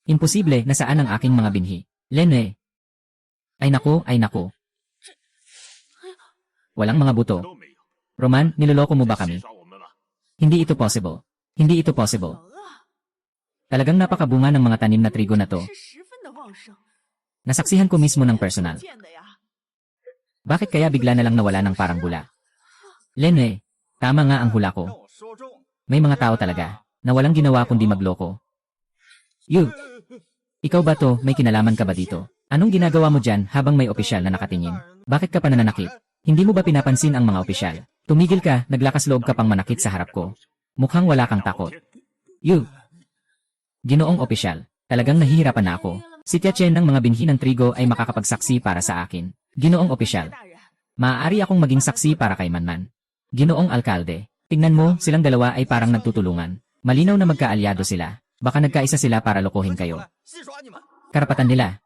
Imposible, nasaan ang aking mga binhi? Lene. Ay nako, ay nako. Walang mga buto. 都没有， Roman, niloloko mo ba kami? 耍我们了。 Hindi ito possible. Hindi ito possible. 冷啊， Talagang napakabunga ng mga tanim na trigo na to. 是十分的旺盛， Nasaksihan ko mismo ng personal. 见的呀。 Bakit kaya bigla na lang nawala ng parang bula? Lene, tama nga ang hula 让 ko. 我说中。 May mga tao talaga na walang ginawa kundi magloko. You, ikaw ba to, may kinalaman ka ba dito? Anong ginagawa mo dyan habang may opisyal na nakatingin? Bakit ka pa nananakit? Hindi mo ba pinapansin ang mga opisyal? Tumigil ka, naglakas loob ka pang manakit sa harap ko. Mukhang wala kang takot. You, ginoong opisyal, talagang nahihirapan na ako. Si Tia Chen ng mga binhi ng trigo ay makakapagsaksi para sa akin. Ginoong opisyal, 大人， maaari akong maging saksi para kay Manman. Ginoong alkalde, tingnan mo, silang dalawa ay parang nagtutulungan. Malinaw na magkaalyado sila. Baka nagkaisa sila para lokohin kayo. 戏耍你们。 Karapatan nila.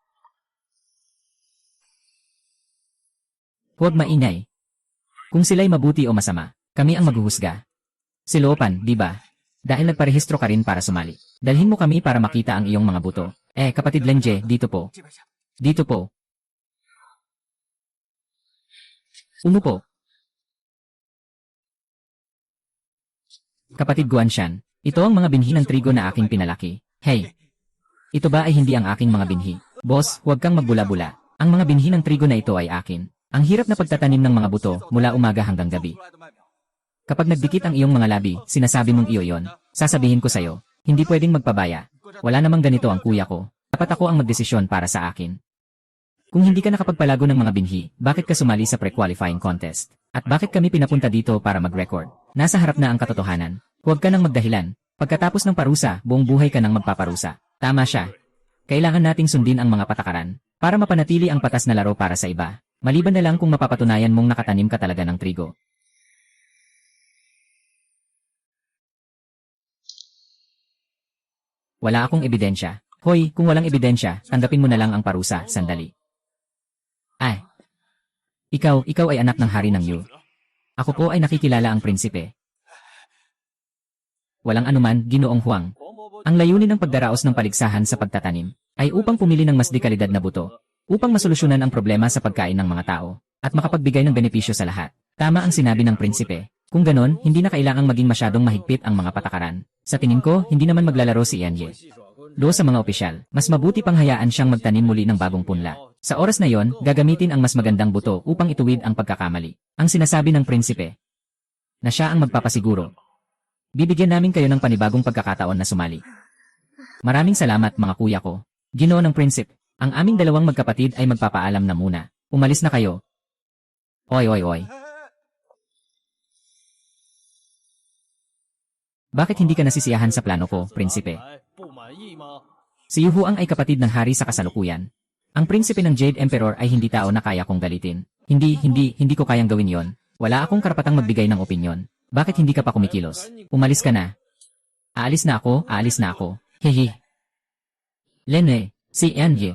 Huwag maingay. Kung sila'y mabuti o masama, kami ang maghuhusga. Si Lopan, di ba? Dahil nagparehistro ka rin para sumali. Dalhin mo kami para makita ang iyong mga buto. Kapatid Lenje, dito po. 这边下。 Dito po. Umupo. Kapatid Guanshan, ito ang mga binhi ng trigo na aking pinalaki. Hey, Ito ba ay hindi ang aking mga binhi? Boss, huwag kang magbula-bula. Ang mga binhi ng trigo na ito ay akin. Ang hirap na pagtatanim ng mga buto mula umaga hanggang gabi. Kapag nagdikit ang iyong mga labi, sinasabi mong iyo yon. Sasabihin ko sa'yo, hindi pwedeng magpabaya. Wala namang ganito ang kuya ko. Dapat ako ang magdesisyon para sa akin. Kung hindi ka nakapagpalago ng mga binhi, bakit ka sumali sa pre-qualifying contest? At bakit kami pinapunta dito para mag-record? Nasa harap na ang katotohanan. Huwag ka nang magdahilan. Pagkatapos ng parusa, buong buhay ka nang magpaparusa. Tama siya. Kailangan nating sundin ang mga patakaran para mapanatili ang patas na laro para sa iba. Maliban na lang kung mapapatunayan mong nakatanim ka talaga ng trigo. Wala akong ebidensya. Hoy, kung walang ebidensya, tanggapin mo na lang ang parusa, sandali. Ay. Ikaw ay anak ng hari ng Yu. Ako po ay nakikilala ang prinsipe. Walang anuman, Ginoong Huang. Ang layunin ng pagdaraos ng paligsahan sa pagtatanim ay upang pumili ng mas dekalidad na buto, upang masolusyonan ang problema sa pagkain ng mga tao, at makapagbigay ng benepisyo sa lahat. Tama ang sinabi ng prinsipe. Kung ganon, hindi na kailangang maging masyadong mahigpit ang mga patakaran. Sa tingin ko, hindi naman maglalaro si Ianye. Do sa mga opisyal, mas mabuti pang hayaan siyang magtanim muli ng bagong punla. Sa oras na yon, gagamitin ang mas magandang buto upang ituwid ang pagkakamali. Ang sinasabi ng prinsipe, na siya ang magpapasiguro. Bibigyan namin kayo ng panibagong pagkakataon na sumali. Maraming salamat mga kuya ko. Ginoo ng prinsip, ang aming dalawang magkapatid ay magpapaalam na muna. Umalis na kayo. Oy. Bakit hindi ka nasisiyahan sa plano ko, prinsipe? Si Yu Huang ay kapatid ng hari sa kasalukuyan. Ang prinsipe ng Jade Emperor ay hindi tao na kaya kong galitin. Hindi ko kayang gawin yon. Wala akong karapatang magbigay ng opinyon. Bakit hindi ka pa kumikilos? Umalis ka na. Aalis na ako. Hehe. Lene, si Anye.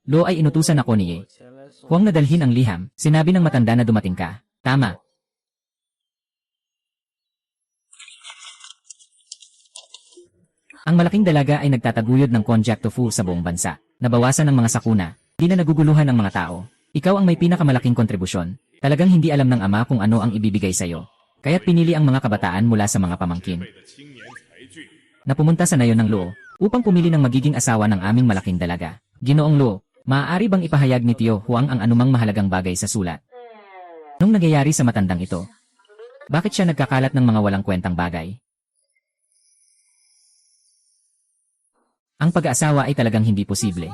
Lo ay inutusan ako ni Ye. Huwag nadalhin ang liham, sinabi ng matanda na dumating ka. Tama. Ang malaking dalaga ay nagtataguyod ng konjac tofu sa buong bansa. Nabawasan ang mga sakuna. Di na naguguluhan ang mga tao. Ikaw ang may pinakamalaking kontribusyon. Talagang hindi alam ng ama kung ano ang ibibigay sa'yo. Kaya't pinili ang mga kabataan mula sa mga pamangkin na pumunta sa nayon ng Luo upang pumili ng magiging asawa ng aming malaking dalaga. Ginoong Luo, maaari bang ipahayag ni Tio Huang ang anumang mahalagang bagay sa sulat? Nung nangyayari sa matandang ito, bakit siya nagkakalat ng mga walang kwentang bagay? Ang pag-aasawa ay talagang hindi posible.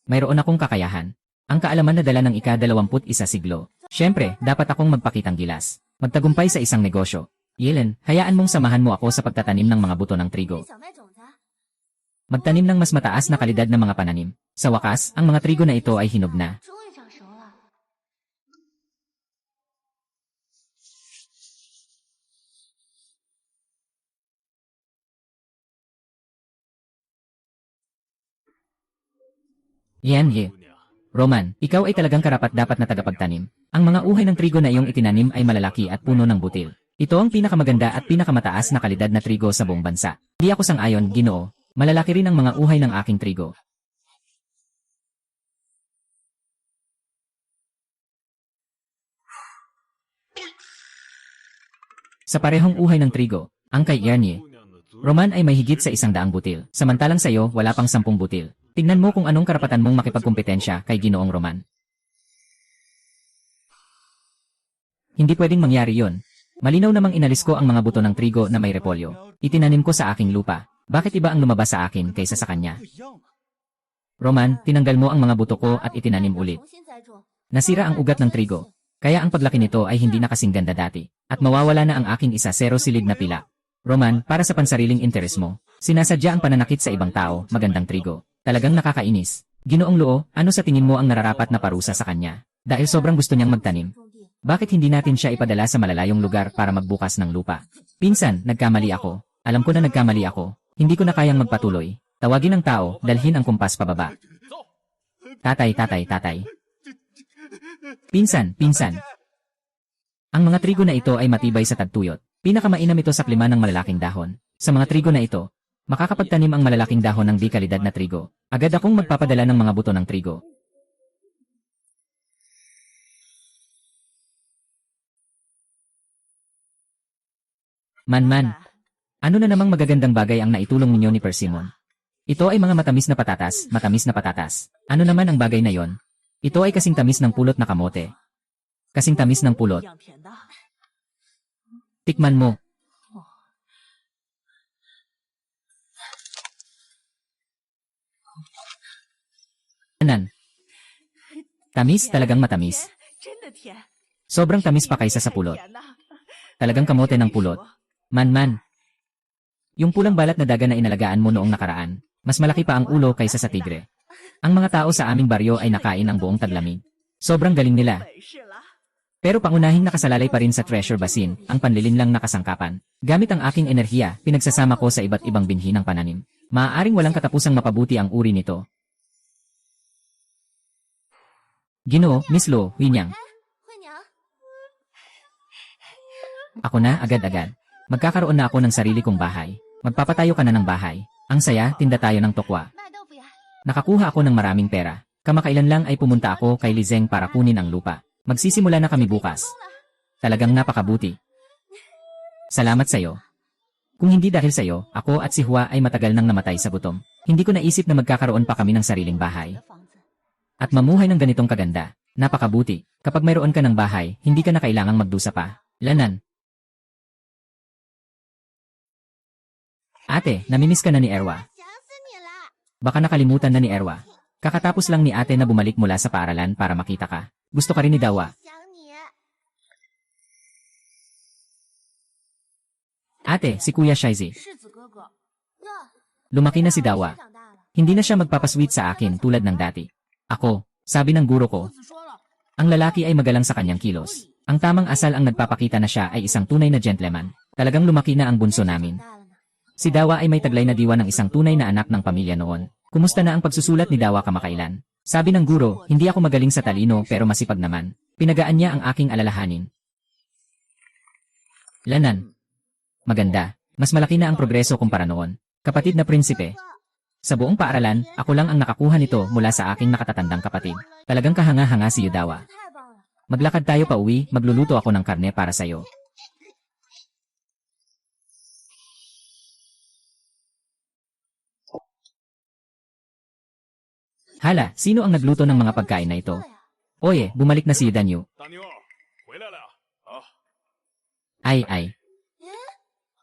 Mayroon akong kakayahan. Ang kaalaman na dala ng ika-21 siglo. Siyempre, dapat akong magpakitang gilas. Magtagumpay sa isang negosyo. Yelen, hayaan mong samahan mo ako sa pagtatanim ng mga buto ng trigo. Magtanim ng mas mataas na kalidad ng mga pananim. Sa wakas, ang mga trigo na ito ay hinog na. Yan. Roman, ikaw ay talagang karapat-dapat na tagapagtanim. Ang mga uhay ng trigo na iyong itinanim ay malalaki at puno ng butil. Ito ang pinakamaganda at pinakamataas na kalidad na trigo sa buong bansa. Di ako sang-ayon, Ginoo. Malalaki rin ang mga uhay ng aking trigo. Sa parehong uhay ng trigo, ang kay Yarnie, Roman ay may higit sa 100 butil. Samantalang sa iyo, wala pang 10 butil. Tingnan mo kung anong karapatan mong makipagkompetensya kay Ginoong Roman. Hindi pwedeng mangyari yon. Malinaw namang inalis ko ang mga buto ng trigo na may repolyo. Itinanim ko sa aking lupa. Bakit iba ang lumabas sa akin kaysa sa kanya? Roman, tinanggal mo ang mga buto ko at itinanim ulit. Nasira ang ugat ng trigo. Kaya ang paglaki nito ay hindi na kasing ganda dati. At mawawala na ang aking isa zero silid na pila. Roman, para sa pansariling interes mo, sinasadya ang pananakit sa ibang tao, magandang trigo. Talagang nakakainis. Ginoong Luo, ano sa tingin mo ang nararapat na parusa sa kanya? Dahil sobrang gusto niyang magtanim. Bakit hindi natin siya ipadala sa malalayong lugar para magbukas ng lupa? Pinsan, nagkamali ako. Alam ko na nagkamali ako. Hindi ko na kayang magpatuloy. Tawagin ang tao, dalhin ang kumpas pababa. Tatay. Pinsan. Ang mga trigo na ito ay matibay sa tagtuyot. Pinakamainam ito sa klima ng malalaking dahon. Sa mga trigo na ito, makakapagtanim ang malalaking dahon ng di kalidad na trigo. Agad akong magpapadala ng mga buto ng trigo. Man, ano na namang magagandang bagay ang naitulong ninyo ni Persimmon? Ito ay mga matamis na patatas, matamis na patatas. Ano naman ang bagay na yon? Ito ay kasing tamis ng pulot na kamote. Kasing tamis ng 一 pulot. 样甜的。 Tikman mo. Anan? Tamis, talagang matamis. 真的甜， Sobrang tamis pa kaysa sa 太 pulot. 甜了。 Talagang kamote ng pulot. Man. Yung pulang balat na daga na inalagaan mo noong nakaraan, mas malaki pa ang ulo kaysa sa tigre. Ang mga tao sa aming baryo ay nakain ang buong taglamig. Sobrang galing nila. 本事了， Pero pangunahing nakasalalay pa rin sa treasure basin, ang panlilinlang na kasangkapan. Gamit ang aking enerhiya, pinagsasama ko sa iba't ibang binhi ng pananim. Maaaring walang katapusang mapabuti ang uri nito. Ginoo, Miss Lo, Winyang, 慧娘， ako na agad-agad. Magkakaroon na ako ng sarili kong bahay. Magpapatayo ka na ng bahay. Ang saya, tinda tayo ng tokwa. 卖豆腐呀！ Nakakuha ako ng maraming pera. Kamakailan lang ay pumunta ako kay Lizeng para kunin ang lupa. Magsisimula na kami bukas. Talagang napakabuti. Salamat sa'yo. Kung hindi dahil sa'yo, ako at si Hua ay matagal nang namatay sa gutom. Hindi ko naisip na magkakaroon pa kami ng sariling bahay. 的房子， At mamuhay ng ganitong kaganda. Napakabuti. Kapag mayroon ka ng bahay, hindi ka na kailangang magdusa pa. Lanan. Ate, namimiss ka na ni Erwa. 想死你了！ Baka nakalimutan na ni Erwa. Kakatapos lang ni ate na bumalik mula sa paaralan para makita ka. Gusto ka rin ni Dawa. 想你。 Ate, si Kuya Shaizi. 世子哥哥，哟， Lumaki na si Dawa. 长大了。 Hindi na siya magpapasweet sa akin tulad ng dati. Ako, sabi ng guro ko, 子说了， ang lalaki ay magalang sa kanyang kilos. Ang tamang asal ang nagpapakita na siya ay isang tunay na gentleman. Talagang lumaki na ang bunso namin. 长大了呢。 Si Dawa ay may taglay na diwa ng isang tunay na anak ng pamilya noon. Kumusta na ang pagsusulat ni Dawa kamakailan? Sabi ng guro, hindi ako magaling sa talino pero masipag naman. Pinagaan niya ang aking alalahanin. Lanan. Maganda. Mas malaki na ang progreso kumpara noon. Kapatid na prinsipe. Sa buong paaralan, ako lang ang nakakuha nito mula sa aking nakatatandang kapatid. Talagang kahanga-hanga si Yudawa. 太棒了！ Maglakad tayo pa uwi, magluluto ako ng karne para sa'yo. Hala, sino ang nagluto ng mga pagkain na ito? 对呀， Oye, bumalik na si Danyu. 大妞，回来了呀！啊， Ay.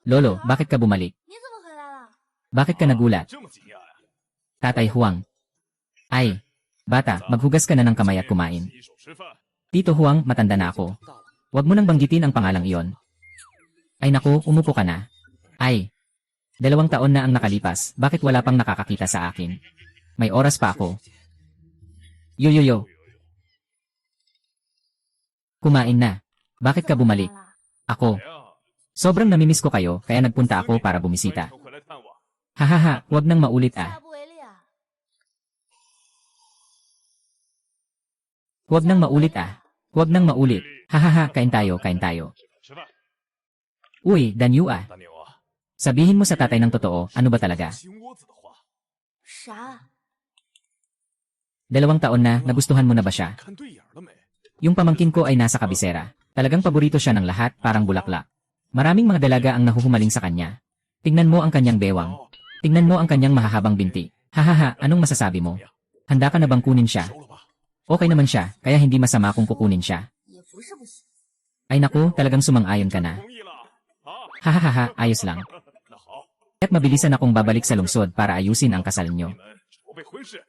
Lolo, bakit ka bumalik? 你怎么回来了？ Bakit ka nagulat? 这么惊讶呀？ Tatay Huang. Ay, bata, maghugas ka na ng kamay at kumain. 洗手吃饭。 Tito Huang, matanda na ako. Huwag mo nang banggitin ang pangalang iyon. Ay naku, umupo ka na. Ay, 2 taon na ang nakalipas, bakit wala pang nakakakita sa akin? May oras pa ako. Yo. Kumain na. Bakit ka bumalik? 来了 Ako. 来呀， Sobrang namimiss ko kayo, kaya nagpunta ako para bumisita. 回来探望。 Hahaha, huwag nang maulit ah. 下不为例啊！ Huwag nang maulit ah. Huwag nang maulit. Hahaha, kain tayo. 吃饭。 Uy, Danyu ah. 大妞啊， Sabihin mo sa tatay ng totoo, ano ba talaga? 心窝子的话，啥？ 2 taon na, nagustuhan mo na ba siya? 看对眼了没？ Yung pamangkin ko ay nasa kabisera. Talagang paborito siya ng lahat, parang bulaklak. Maraming mga dalaga ang nahuhumaling sa kanya. Tingnan mo ang kanyang bewang. 哦， Tingnan mo ang kanyang mahahabang binti. Hahaha, anong masasabi mo? Handa ka na bang kunin siya? 收了吧。 Okay naman siya, kaya hindi masama kung kukunin siya. 也不是不行。 Ay naku, talagang sumang-ayon ka na. 同意了啊。 Hahaha, ayos lang. 那好， At mabilisan akong babalik sa lungsod para ayusin ang kasal 你 nyo. 们筹备婚事。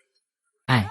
Ay,